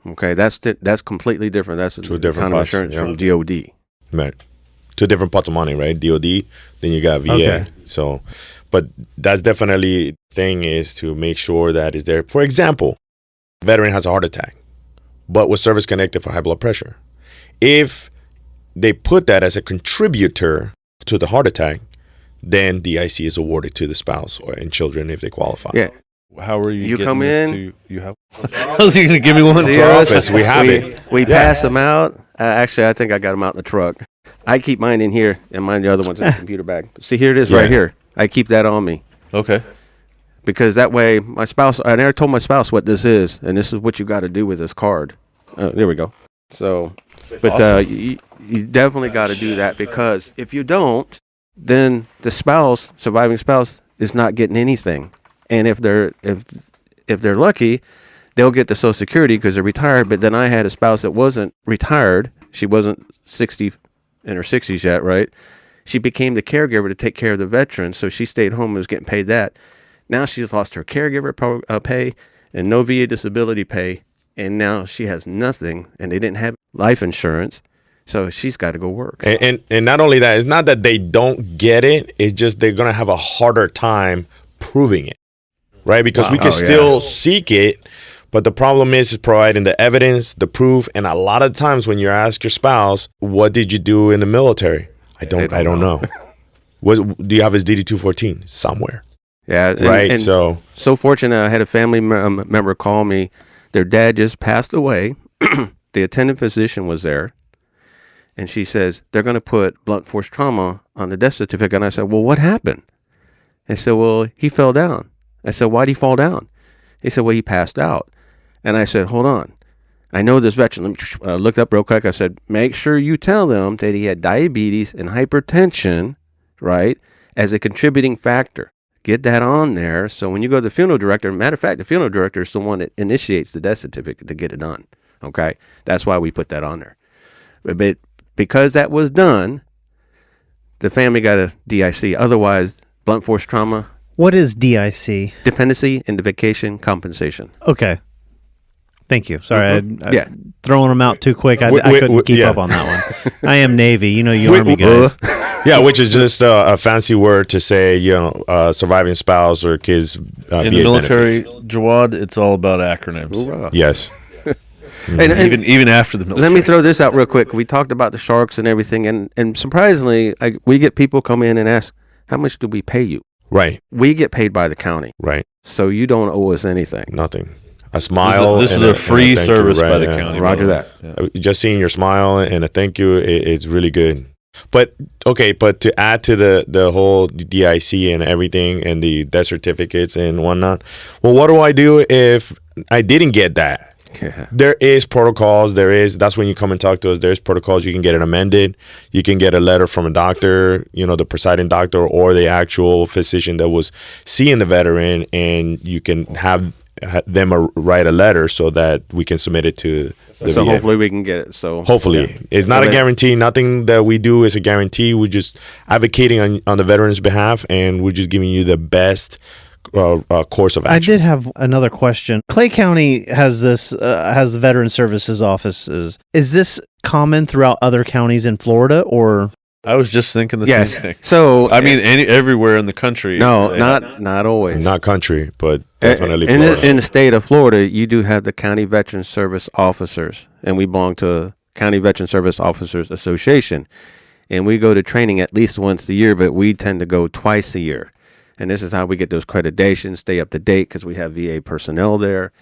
Okay, that's completely different. That's Two a different kind of parts, insurance yeah. from DOD. Right. two different pots of money, right? DOD, then you got VA. Okay. So, but that's definitely thing is to make sure that is there. For example, veteran has a heart attack, but was service connected for high blood pressure. If they put that as a contributor to the heart attack, then DIC is awarded to the spouse and children if they qualify. Yeah. How are you? You getting come this in. To, you have. How's he gonna give me one? See To our us? office, we have it. We pass them out. Actually, I think I got them out in the truck. I keep mine in here and mine the other ones in the computer bag. See, here it is right here. I keep that on me. Okay. Because that way my spouse, I never told my spouse what this is, and this is what you got to do with this card. There we go. So, but Awesome. you definitely got to do that, because if you don't, then the surviving spouse is not getting anything. And if they're lucky, they'll get the Social Security because they're retired. But then I had a spouse that wasn't retired. She wasn't 60 in her 60s yet, right? She became the caregiver to take care of the veteran, so she stayed home and was getting paid that. Now she's lost her caregiver pay and no VA disability pay, and now she has nothing, and they didn't have life insurance, so she's got to go work. And not only that, it's not that they don't get it, it's just they're going to have a harder time proving it, right? Because we can still seek it, but the problem is providing the evidence, the proof, and a lot of times when you ask your spouse, what did you do in the military? I don't know. Do you have his DD-214? Somewhere. Yeah, right. And so fortunate, I had a family member call me. Their dad just passed away. The attending physician was there, and she says they're going to put blunt force trauma on the death certificate. And I said, well, what happened? I said, well, he fell down. I said, why'd he fall down? He said, well, he passed out. And I said, hold on. I know this veteran. I looked up real quick. I said, make sure you tell them that he had diabetes and hypertension, right, as a contributing factor. Get that on there. So when you go to the funeral director, matter of fact, the funeral director is the one that initiates the death certificate to get it done. Okay. That's why we put that on there. But because that was done, the family got a DIC. Otherwise, blunt force trauma. What is DIC? Dependency, identification, compensation. Okay. Thank you. Sorry, Yeah. throwing them out too quick. I couldn't keep up on that one. I am Navy. You know, you Army guys. Yeah, which is just a fancy word to say, surviving spouse or kids. In the military, benefits. Jawad, it's all about acronyms. Hoorah. Yes. And even after the military. Let me throw this out real quick. We talked about the sharks and everything, and surprisingly, we get people come in and ask, how much do we pay you? Right. We get paid by the county, Right. so you don't owe us anything. Nothing. A smile. This is and a free thank you, service right, by the yeah. county. Roger by the that. way. Just seeing your smile and a thank you, it's really good. But to add to the whole DIC and everything and the death certificates and whatnot, well, what do I do if I didn't get that? Yeah. There is protocols. That's when you come and talk to us. There's protocols. You can get it amended. You can get a letter from a doctor, the presiding doctor or the actual physician that was seeing the veteran, and you can have them write a letter so that we can submit it to the So VA. hopefully we can get it. So Hopefully. It's not a guarantee. Nothing that we do is a guarantee. We're just advocating on the veterans' behalf, and we're just giving you the best course of action. I did have another question. Clay County has has Veteran Services offices. Is this common throughout other counties in Florida, or? I was just thinking the yes. same thing. So I mean, everywhere in the country. no, not always. Not country, but definitely in Florida. in the state of Florida, you do have the County Veteran Service Officers, and we belong to County Veteran Service Officers Association, and we go to training at least once a year, but we tend to go twice a year. And this is how we get those accreditations, stay up to date, because we have VA personnel there,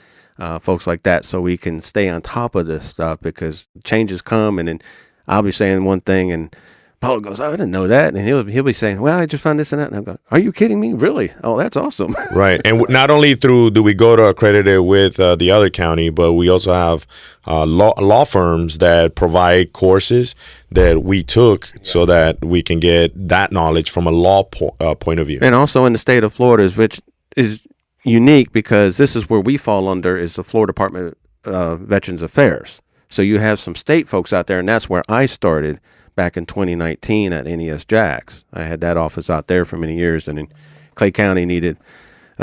folks like that, so we can stay on top of this stuff, because changes come, and then I'll be saying one thing, and Paulo goes, I didn't know that. And he'll be saying, well, I just found this and that. And I'm going, are you kidding me? Really? Oh, that's awesome. Right. And not only do we go to accredited with the other county, but we also have law firms that provide courses that we took so that we can get that knowledge from a law point of view. And also in the state of Florida, which is unique, because this is where we fall under, is the Florida Department of Veterans Affairs. So you have some state folks out there, and that's where I started back in 2019 at NES Jax. I had that office out there for many years, and in Clay County needed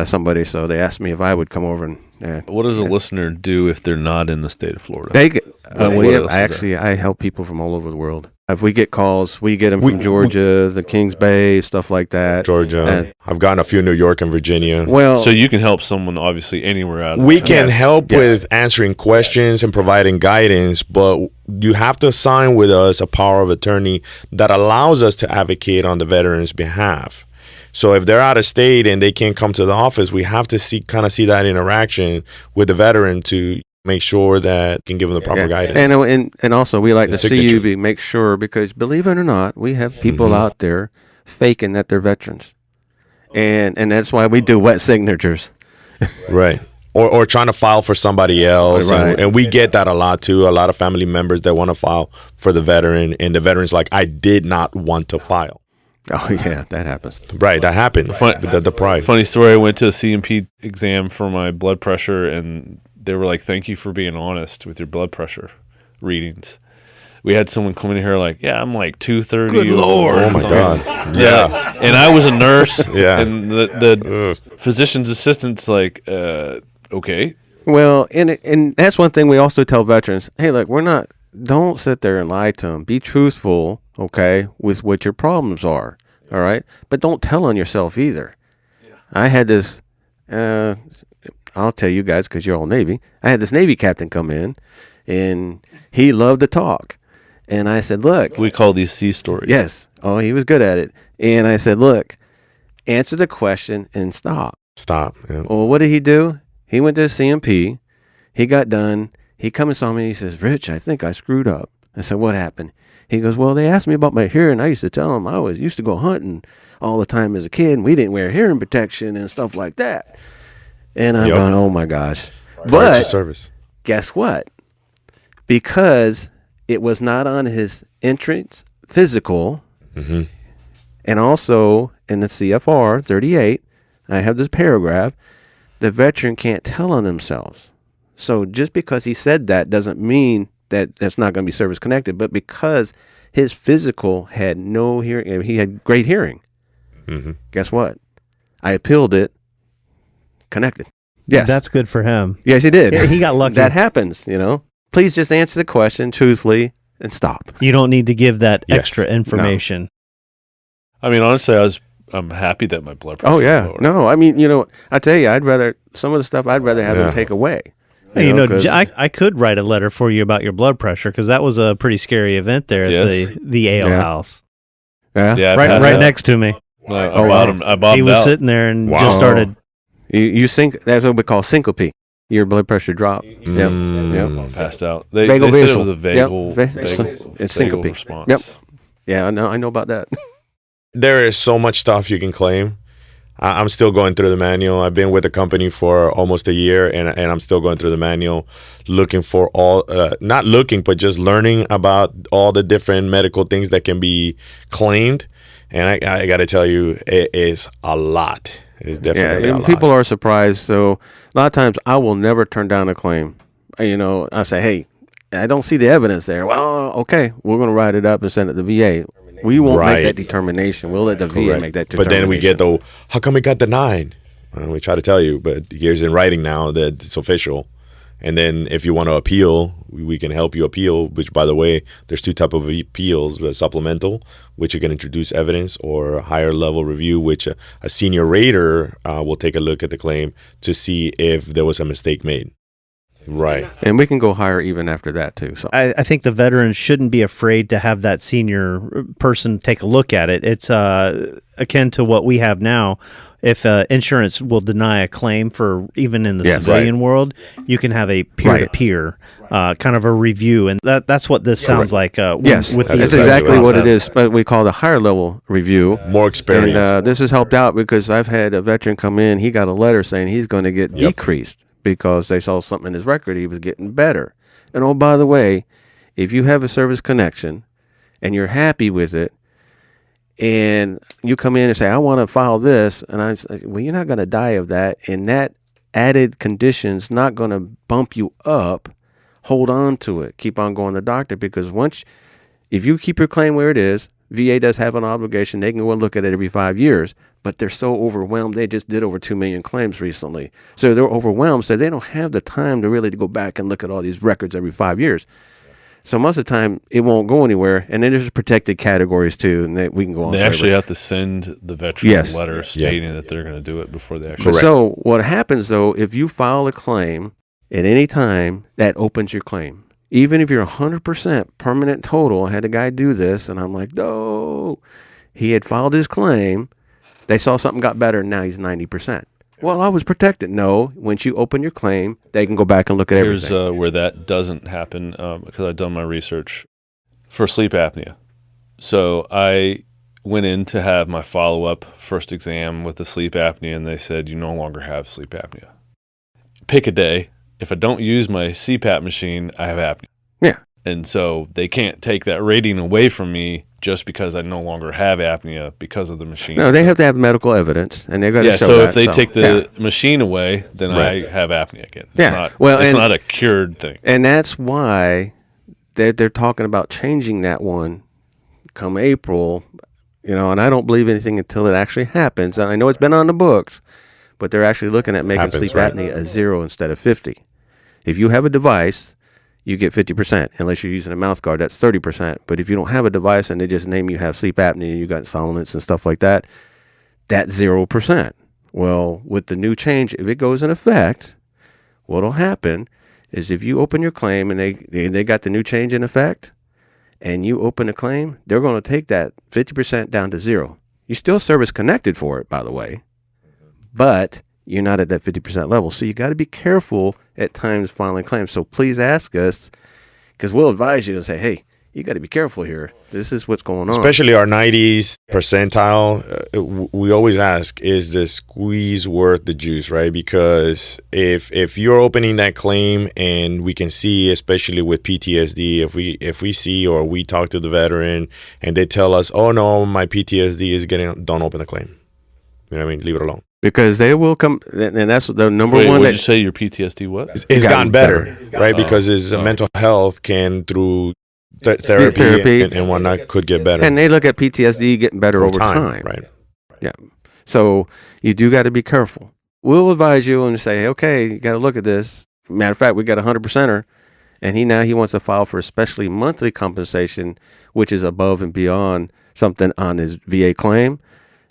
somebody, so they asked me if I would come over and. What does a listener do if they're not in the state of Florida? They What else is I help people from all over the world. If we get calls, we get them from Georgia, the Kings Bay, stuff like that. Georgia. I've gotten a few New York and Virginia. Well, So you can help someone obviously anywhere out of We the can country. help with answering questions and providing guidance, but you have to sign with us a power of attorney that allows us to advocate on the veteran's behalf. So if they're out of state and they can't come to the office, we have to see that interaction with the veteran to make sure that we can give them the proper guidance. And also we like The to signature. see you make sure, because believe it or not, we have people out there faking that they're veterans. And that's why we do wet signatures. Right. Or trying to file for somebody else. Right. And we get that a lot too. A lot of family members that want to file for the veteran, and the veteran's like, I did not want to file. Oh yeah, that happens. Right, that happens. The pride. Funny story, I went to a CMP exam for my blood pressure, and they were like, thank you for being honest with your blood pressure readings. We had someone come in here like, yeah, I'm like 230. Good Lord. or Oh, my something. God. Yeah. And I was a nurse. Yeah. And the physician's assistant's like, okay. Well, and that's one thing we also tell veterans. Hey, look, don't sit there and lie to them. Be truthful, okay, with what your problems are, all right? But don't tell on yourself either. Yeah. I had this, I'll tell you guys because you're all Navy. I had this Navy captain come in, and he loved to talk. And I said, look. We call these sea stories. Yes. Oh, he was good at it. And I said, look, answer the question and stop. Stop. Yeah. Well, what did he do? He went to CMP. He got done. He come and saw me. He says, Rich, I think I screwed up. I said, what happened? He goes, well, they asked me about my hearing. I used to tell them I used to go hunting all the time as a kid, and we didn't wear hearing protection and stuff like that. And I'm going, oh, my gosh. But service. Guess what? Because it was not on his entrance physical, and also in the CFR 38, I have this paragraph, the veteran can't tell on themselves. So just because he said that doesn't mean that that's not going to be service connected, but because his physical had no hearing, he had great hearing. Guess what? I appealed it, connected. Yes. That's good for him. Yes, he did. Yeah, he got lucky. That happens, Please just answer the question truthfully and stop. You don't need to give that extra information. I mean, honestly, I'm happy that my blood pressure. Oh yeah, is lower. no, I mean, I tell you, some of the stuff I'd rather have them take away. I could write a letter for you about your blood pressure because that was a pretty scary event there at the Ale House. Yeah, Right next to me. I bought He him was out. sitting there and just started. You sync. That's what we call syncope. Your blood pressure drop. Yep. Passed out. They Vagal said it visual. was a vagal, Yep. vagal, It's vagal syncope. response. Yep. Yeah, I know about that. There is so much stuff you can claim. I'm still going through the manual. I've been with the company for almost a year, and I'm still going through the manual, looking for not looking, but just learning about all the different medical things that can be claimed. And I got to tell you, it is a lot. It is definitely a lot. People are surprised. So a lot of times I will never turn down a claim. I say, hey, I don't see the evidence there. Well, okay, we're going to write it up and send it to VA. We won't make that determination. We'll let the VA make that determination. But then we get how come it got denied? We try to tell you, but here's in writing now that it's official. And then if you want to appeal, we can help you appeal, which, by the way, there's two types of appeals, supplemental, which you can introduce evidence, or a higher level review, which a senior rater will take a look at the claim to see if there was a mistake made. Right. And we can go higher even after that, too. So I think the veterans shouldn't be afraid to have that senior person take a look at it. It's akin to what we have now. If insurance will deny a claim for even in the civilian world, you can have a peer-to-peer kind of a review, and that's what this sounds like. Yes, with that's exactly what it is. But we call the higher level review. More experience. And this has helped out because I've had a veteran come in. He got a letter saying he's going to get decreased because they saw something in his record. He was getting better. And oh, by the way, if you have a service connection and you're happy with it, and you come in and say, I want to file this, and I say, well, you're not going to die of that, and that added condition's not going to bump you up. Hold on to it. Keep on going to the doctor, because if you keep your claim where it is, VA does have an obligation. They can go and look at it every 5 years, but they're so overwhelmed. They just did over 2 million claims recently. So they're overwhelmed, so they don't have the time to really go back and look at all these records every 5 years. So most of the time, it won't go anywhere. And then there's protected categories, too, and we can go on. They actually have to send the veteran Yes. a letter stating that they're going to do it before they actually. Correct. So what happens, though, if you file a claim at any time, that opens your claim. Even if you're 100% permanent total, I had a guy do this, and I'm like, no. He had filed his claim. They saw something got better, and now he's 90%. Well, I was protected. No, once you open your claim, they can go back and look at everything. Here's where that doesn't happen because I've done my research for sleep apnea. So I went in to have my follow-up first exam with the sleep apnea, and they said, you no longer have sleep apnea. Pick a day. If I don't use my CPAP machine, I have apnea. Yeah. And so they can't take that rating away from me just because I no longer have apnea because of the machine. No, they have to have medical evidence, and they've got to show so that. if they take the machine away, then Right. I have apnea again. It's Yeah. it's not a cured thing. And that's why they're talking about changing that one come April, and I don't believe anything until it actually happens. And I know it's been on the books, but they're actually looking at making sleep apnea a 0 instead of 50. If you have a device, you get 50%. Unless you're using a mouth guard, that's 30%. But if you don't have a device and they just name you have sleep apnea and you got silence and stuff like that, that's 0%. Well, with the new change, if it goes in effect, what'll happen is if you open your claim and they got the new change in effect and you open a claim, they're going to take that 50% down to 0. You still service connected for it, by the way, but you're not at that 50% level. So you got to be careful at times filing claims. So please ask us, because we'll advise you and say, hey, you got to be careful here. This is what's going on. Especially our 90s percentile, we always ask, is the squeeze worth the juice, right? Because if you're opening that claim and we can see, especially with PTSD, if we see or we talk to the veteran and they tell us, oh no, my PTSD is don't open the claim. You know what I mean? Leave it alone. Because they will come, and that's the number Wait, one. Would you say your PTSD what? It's gotten better, right? Because his mental health can, through therapy and whatnot, could get better. And they look at PTSD getting better over time. Right. Yeah. So you do got to be careful. We'll advise you and say, okay, you got to look at this. Matter of fact, we got a 100%er, and he wants to file for especially monthly compensation, which is above and beyond something on his VA claim.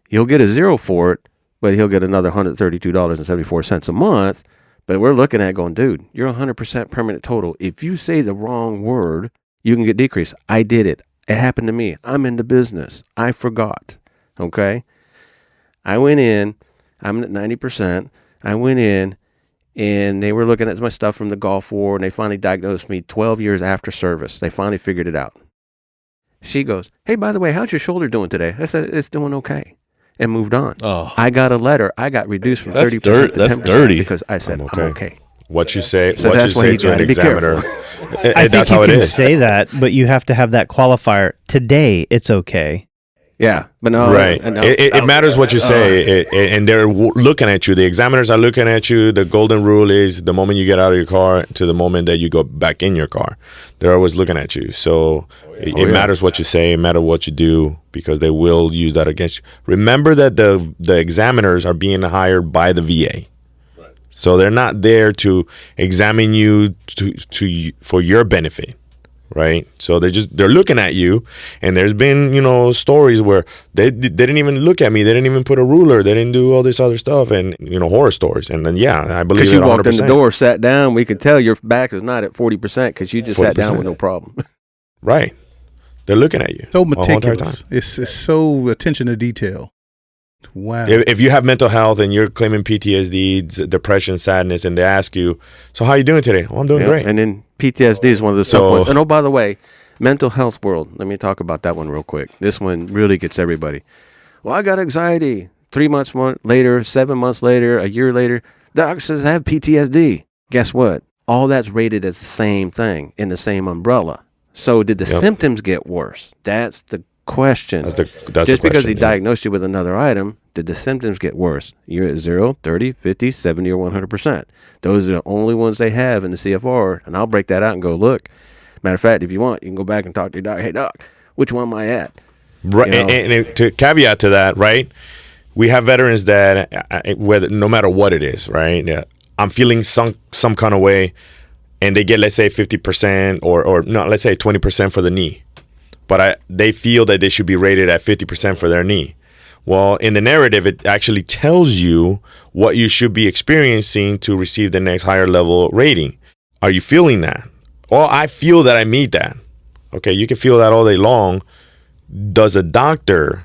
He'll get a 0 for it, but he'll get another $132.74 a month. But we're looking at going, dude, you're 100% permanent total. If you say the wrong word, you can get decreased. I did it. It happened to me. I'm in the business. I forgot. Okay? I went in. I'm at 90%. I went in, and they were looking at my stuff from the Gulf War, and they finally diagnosed me 12 years after service. They finally figured it out. She goes, hey, by the way, how's your shoulder doing today? I said, it's doing okay. And moved on. Oh, I got a letter. I got reduced from 30% to 10% That's dirty. because I said I'm okay. What you say, So what that's you why say you to an gotta be examiner, I that's think you how it can is. say that, but you have to have that qualifier. Today, it's okay. Yeah, but no, Right. no, It matters what you say, and they're looking at you. The examiners are looking at you. The golden rule is the moment you get out of your car to the moment that you go back in your car. They're always looking at you. So it matters what you say, it matters what you do, because they will use that against you. Remember that the examiners are being hired by the VA. So they're not there to examine you for your benefit. Right, so they're looking at you, and there's been stories where they didn't even look at me, they didn't even put a ruler, they didn't do all this other stuff, and horror stories. And then I believe because you 100%. walked in the door, sat down, we could tell your back is not at 40% because you just sat down 40%. with no problem. Right, they're looking at you. So the whole entire meticulous. time. It's so attention to detail. Wow. If you have mental health and you're claiming PTSD, depression, sadness, and they ask you, so how are you doing today? Oh, I'm doing great. And then PTSD is one of the tough ones. And by the way, mental health world, let me talk about that one real quick. This one really gets everybody. Well, I got anxiety. 3 months later, 7 months later, a year later, doc says I have PTSD. Guess what? All that's rated as the same thing in the same umbrella. So did the symptoms get worse? That's the question. That's the Just because question, he diagnosed you with another item, did the symptoms get worse? You're at 0, 30, 50, 70, or 100%. Those are the only ones they have in the CFR, and I'll break that out and go, look, matter of fact, if you want, you can go back and talk to your doc. Hey, doc, which one am I at? Right, and to caveat to that, right, we have veterans that, whether no matter what it is, right, I'm feeling some kind of way. and they get, let's say, 50% or no, let's say 20% for the knee, but they feel that they should be rated at 50% for their knee. Well, in the narrative, it actually tells you what you should be experiencing to receive the next higher level rating. Are you feeling that? Well, I feel that I meet that. Okay, you can feel that all day long. Does a doctor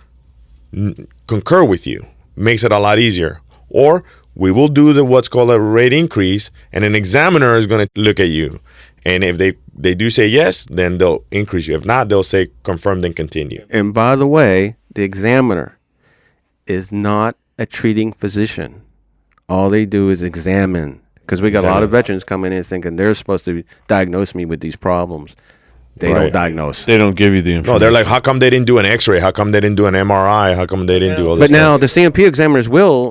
concur with you? Makes it a lot easier. Or we will do what's called a rate increase, and an examiner is going to look at you. And if they do say yes, then they'll increase you. If not, they'll say confirmed and continue. And by the way, the examiner is not a treating physician. All they do is examine. Because we got a lot of veterans coming in thinking they're supposed to diagnose me with these problems. They don't diagnose. They don't give you the information. No, they're like, how come they didn't do an x-ray? How come they didn't do an MRI? How come they didn't do all this But now stuff? the CMP examiners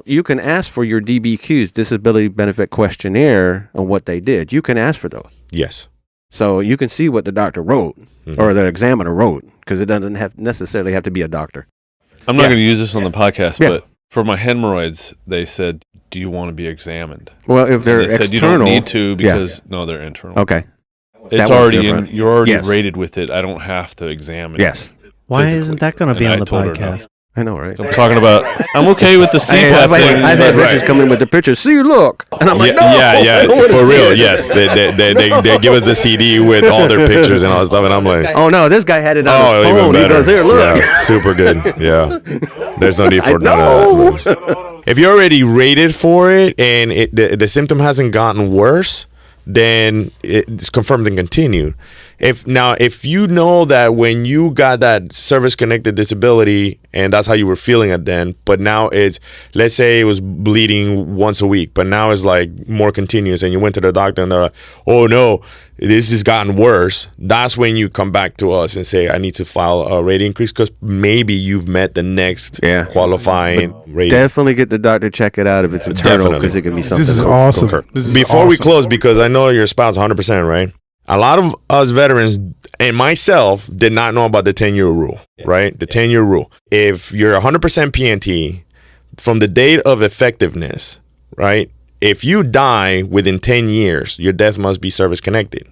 you can ask for your DBQs, Disability Benefit Questionnaire, on what they did. You can ask for those. Yes. So you can see what the doctor wrote or the examiner wrote, because it doesn't necessarily have to be a doctor. I'm not going to use this on the podcast, but for my hemorrhoids, they said, do you want to be examined? Well, if they're they external. said you don't need to because, no, they're internal. Okay. It's That already one's in, different. you're already Yes. rated with it. I don't have to examine Yes. Why physically. isn't that going to be And on I the told her no. podcast? I know, right? I'm talking about, I'm okay with the CPAP I've thing. had but- veterans come in with the pictures. See, look. And I'm like, no. yeah, I don't wanna for see real, it. yes. They give us the CD with all their pictures and all that stuff, and I'm like, Oh, no, this guy had it on oh, his even phone. He better. goes, here, look. Yeah, super good. Yeah, there's no need for none know. of that. If you're already rated for it and the symptom hasn't gotten worse, then it's confirmed and continued. If you know that when you got that service-connected disability and that's how you were feeling it then, but now it's, let's say it was bleeding once a week, but now it's like more continuous, and you went to the doctor and they're like, oh no, this has gotten worse. That's when you come back to us and say, I need to file a rate increase because maybe you've met the next qualifying rate. Definitely get the doctor to check it out if it's internal, because it can be something. This is else. awesome. Concur. This is Before we awesome. close, because I know your spouse 100%, right? A lot of us veterans and myself did not know about the 10-year rule, right? The 10-year rule. If you're 100% PNT, from the date of effectiveness, right? If you die within 10 years, your death must be service-connected.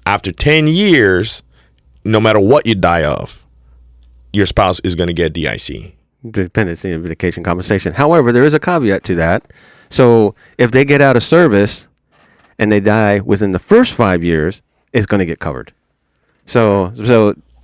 After 10 years, no matter what you die of, your spouse is going to get DIC. Dependency and vacation compensation. However, there is a caveat to that. So if they get out of service and they die within the first 5 years, it's going to get covered. So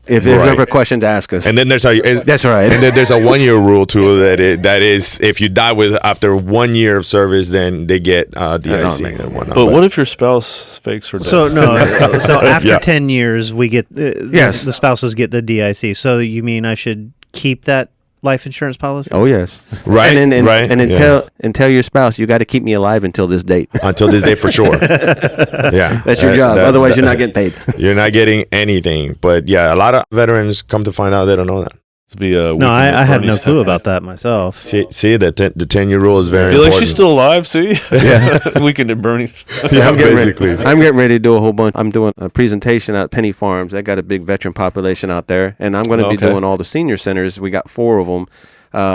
if there's ever questions, ask us. And then there's That's right. And then there's a 1-year rule too that is if you die after 1 year of service, then they get DIC and whatnot. But what if your spouse fakes her death? So no. So after Yeah. 10 years, we get Yes. the spouses get the DIC. So you mean I should keep that life insurance policy? Oh yes, Right, And right, and tell your spouse you got to keep me alive until this date. until this day for sure. Yeah, That's your job. Otherwise, you're not getting paid. You're not getting anything. But yeah, a lot of veterans come to find out they don't know that. To be a No, I had no clue about that myself. See that the 10-year rule is very You're like, important. she's still alive, see? Yeah. Weekend at Bernie's. Yeah, I'm getting ready- basically. I'm getting ready to do a whole bunch. I'm doing a presentation at Penny Farms. They got a big veteran population out there, and I'm going to be Okay. doing all the senior centers. We got 4 of them.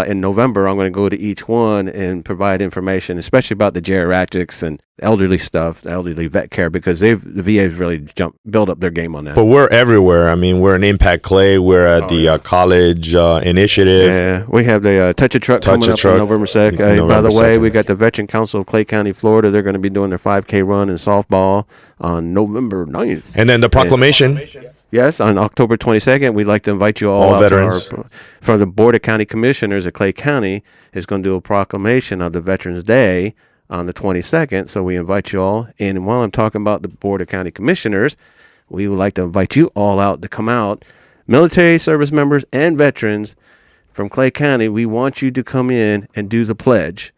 In November, I'm going to go to each one and provide information, especially about the geriatrics and elderly stuff, the elderly vet care, because the VA's really built up their game on that. But we're everywhere. I mean, we're in Impact Clay. We're at the college initiative. Yeah, we have the Touch a Truck coming up on November 2nd. By November the way, 2nd. we got the Veteran Council of Clay County, Florida. They're going to be doing their 5K run in softball on November 9th. And then the proclamation. Yes, on October 22nd, we'd like to invite you all out veterans. for the Board of County Commissioners at Clay County is going to do a proclamation of the Veterans Day on the 22nd. So we invite you all. And while I'm talking about the Board of County Commissioners, we would like to invite you all out to come out. Military service members and veterans from Clay County, we want you to come in and do the pledge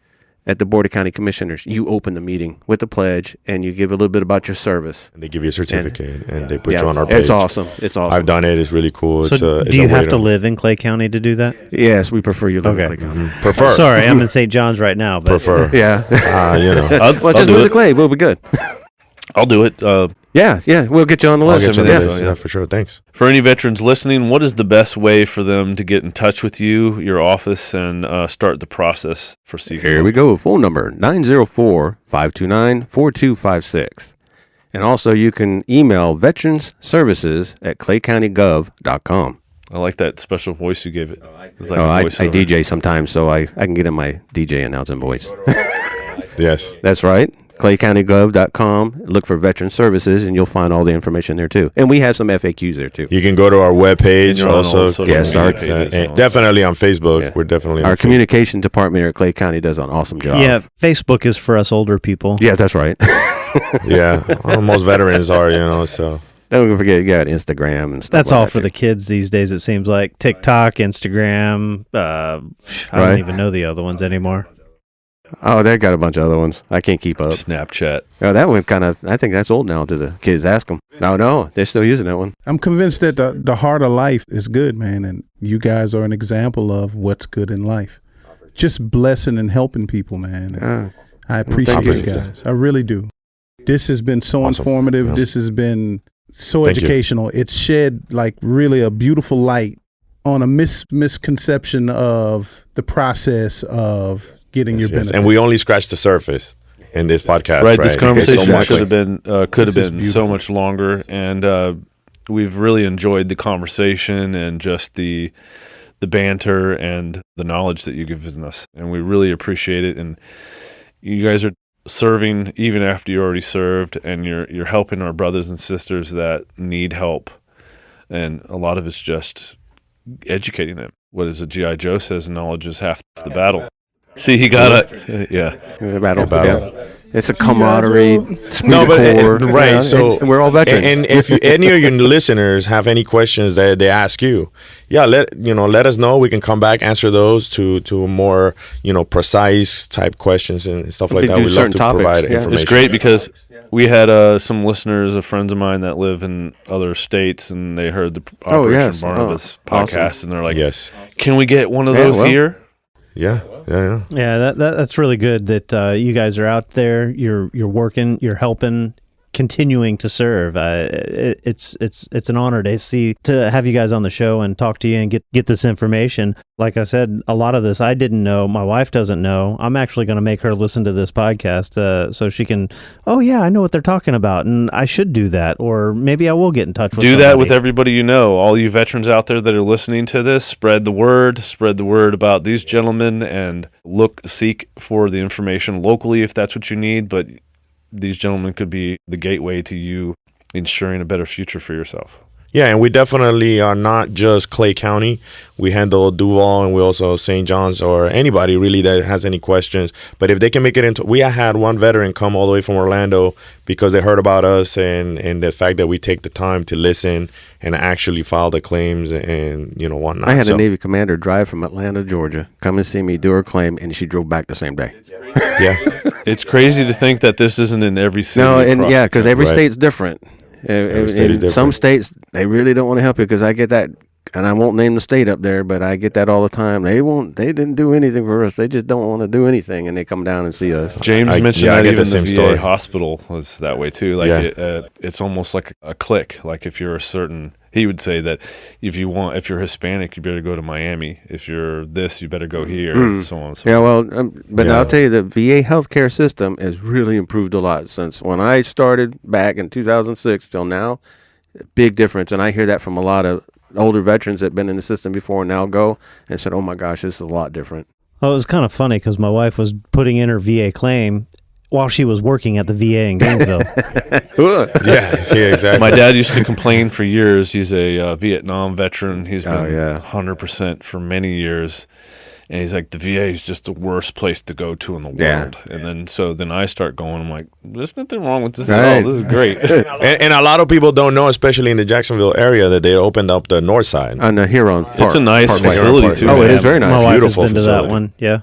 at the Board of County Commissioners. You open the meeting with the pledge and you give a little bit about your service. And they give you a certificate and they put you on our page. It's awesome. It's awesome. I've done it. It's really cool. So it's do you a way have to live in Clay County to do that? Yes, we prefer you live in Okay. Clay County. prefer? Sorry, I'm in St. John's right now. But Prefer. Yeah. You know. Well, just do move to it. Clay. We'll be good. I'll do it. Yeah. We'll get you on the I'll list. get you on Yeah. the list. Yeah, for sure. Thanks. For any veterans listening, what is the best way for them to get in touch with you, your office, and start the process for seeking? Here we go. Phone number 904-529-4256. And also you can email veteransservices@claycountygov.com. I like that special voice you gave it. It's like I a voiceover. DJ sometimes, so I can get in my DJ announcing voice. Yes. That's right. claycountygov.com. Look for Veteran Services, and you'll find all the information there, too. And we have some FAQs there, too. You can go to our webpage you're on all also. social Yes, media our- pages and all definitely on Facebook. Yeah. We're definitely on Our Facebook. communication department here at Clay County does an awesome job. Yeah, Facebook is for us older people. Yeah, that's right. Yeah, most veterans are, so. Don't forget, you got Instagram and stuff. That's like all that, for too. the kids these days, it seems like. TikTok, Instagram. I Right. don't even know the other ones anymore. Oh, they got a bunch of other ones. I can't keep up. Snapchat. Oh, that one kind of, I think that's old now to the kids. Ask them. No, they're still using that one. I'm convinced that the heart of life is good, man. And you guys are an example of what's good in life. Just blessing and helping people, man. I appreciate you. you guys. I really do. This has been so Awesome. informative. Yeah. This has been so Thank you. educational. It's shed like really a beautiful light on a misconception of the process of getting your benefits. And we only scratched the surface in this podcast. Right, this conversation Exactly. should have been could have This is been beautiful. so much longer, and we've really enjoyed the conversation and just the banter and the knowledge that you've given us, and we really appreciate it. And you guys are serving even after you already served, and you're helping our brothers and sisters that need help, and a lot of it's just educating them. What is a GI Joe says? Knowledge is half the battle. See, he got it. Yeah. Battle. Battle. Yeah. It's a camaraderie. No, but core, right. yeah, So and we're all veterans. And if any of your listeners have any questions that they ask you, let us know. We can come back, answer those to more precise type questions and stuff like We that. do We love certain to topics, provide yeah. information. It's great because we had some listeners, friends of mine that live in other states, and they heard the Operation yes. Barnabas Awesome. podcast, and they're like, Yes. "Can we get one of Yeah, those well. here?" Yeah. Yeah, that's really good that you guys are out there. You're working. You're helping. Continuing to serve. It's an honor to have you guys on the show and talk to you and get this information. Like I said, a lot of this I didn't know. My wife doesn't know. I'm actually going to make her listen to this podcast so she can. Oh yeah, I know what they're talking about, and I should do that, or maybe I will get in touch with. Do somebody. that with everybody you know. All you veterans out there that are listening to this, spread the word. Spread the word about these gentlemen, and seek for the information locally if that's what you need. But these gentlemen could be the gateway to you ensuring a better future for yourself. Yeah, and we definitely are not just Clay County. We handle Duval, and we also St. John's, or anybody really that has any questions. But if they can make it into, we had one veteran come all the way from Orlando because they heard about us and the fact that we take the time to listen and actually file the claims and whatnot. I had a Navy commander drive from Atlanta, Georgia, come and see me, do her claim, and she drove back the same day. Yeah, It's crazy to think that this isn't in every city. No, and across yeah, the because country. every Right. state's different. Every state is In some different. states, they really don't want to help you because I get that, and I won't name the state up there, but I get that all the time. They didn't do anything for us. They just don't want to do anything, and they come down and see us. James I mentioned get that the even same the VA story. hospital was that way too. Like Yeah. it's almost like a clique. Like if you're a certain, he would say that if you're Hispanic, you better go to Miami. If you're this, you better go here. So on and so Yeah, forth. well, but Yeah. I'll tell you, the VA healthcare system has really improved a lot since when I started back in 2006 till now. Big difference, and I hear that from a lot of older veterans that have been in the system before and now go and said, "Oh my gosh, this is a lot different." Well, it was kind of funny because my wife was putting in her VA claim while she was working at the VA in Gainesville. yeah, see, exactly. My dad used to complain for years. He's a Vietnam veteran. He's been Oh, yeah. 100% for many years. And he's like, the VA is just the worst place to go to in the Yeah. world. And then I start going, I'm like, there's nothing wrong with this Right. at all. This is great. and a lot of people don't know, especially in the Jacksonville area, that they opened up the north side. On the Huron Park. It's a nice Parkway. facility, Park. too. Oh, it man. is very nice. My wife has Beautiful been to facility. that one. Yeah,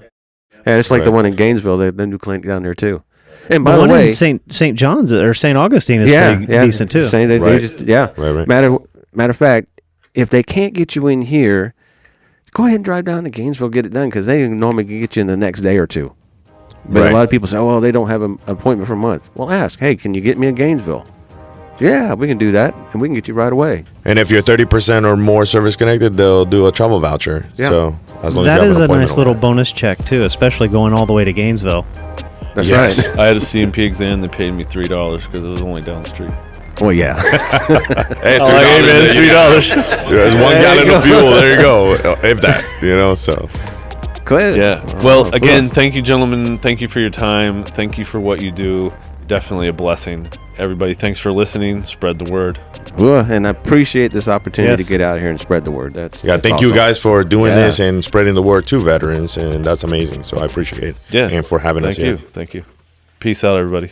Yeah, it's like the Right. one in Gainesville, the new clinic down there too. And by the the one way, in St. John's or St. Augustine is pretty decent too. Saying they Right. just, yeah. Right. Matter of fact, if they can't get you in here, go ahead and drive down to Gainesville, get it done, because they normally can get you in the next day or two. But Right. a lot of people say, "Oh, well, they don't have an appointment for a month." Well, ask, "Hey, can you get me in Gainesville?" Yeah, we can do that, and we can get you right away. And if you're 30% or more service connected, they'll do a travel voucher. Yeah. So as long as That you have is an a appointment nice little bonus check too, especially going all the way to Gainesville. That's Yes. right. I had a CMP exam. They paid me $3 because it was only down the street. Well, yeah. Hey, Like, hey, man, it's $3. There's 1 gallon of fuel. There you go. If that, so. Good. Yeah. Well, again, thank you, gentlemen. Thank you for your time. Thank you for what you do. Definitely a blessing. Everybody, thanks for listening. Spread the word. Well, and I appreciate this opportunity Yes. to get out here and spread the word. That's Thank you awesome. guys for doing Yeah. this and spreading the word to veterans, and that's amazing. So I appreciate it. Yeah. And for having us Thank here. you. Thank you. Peace out, everybody.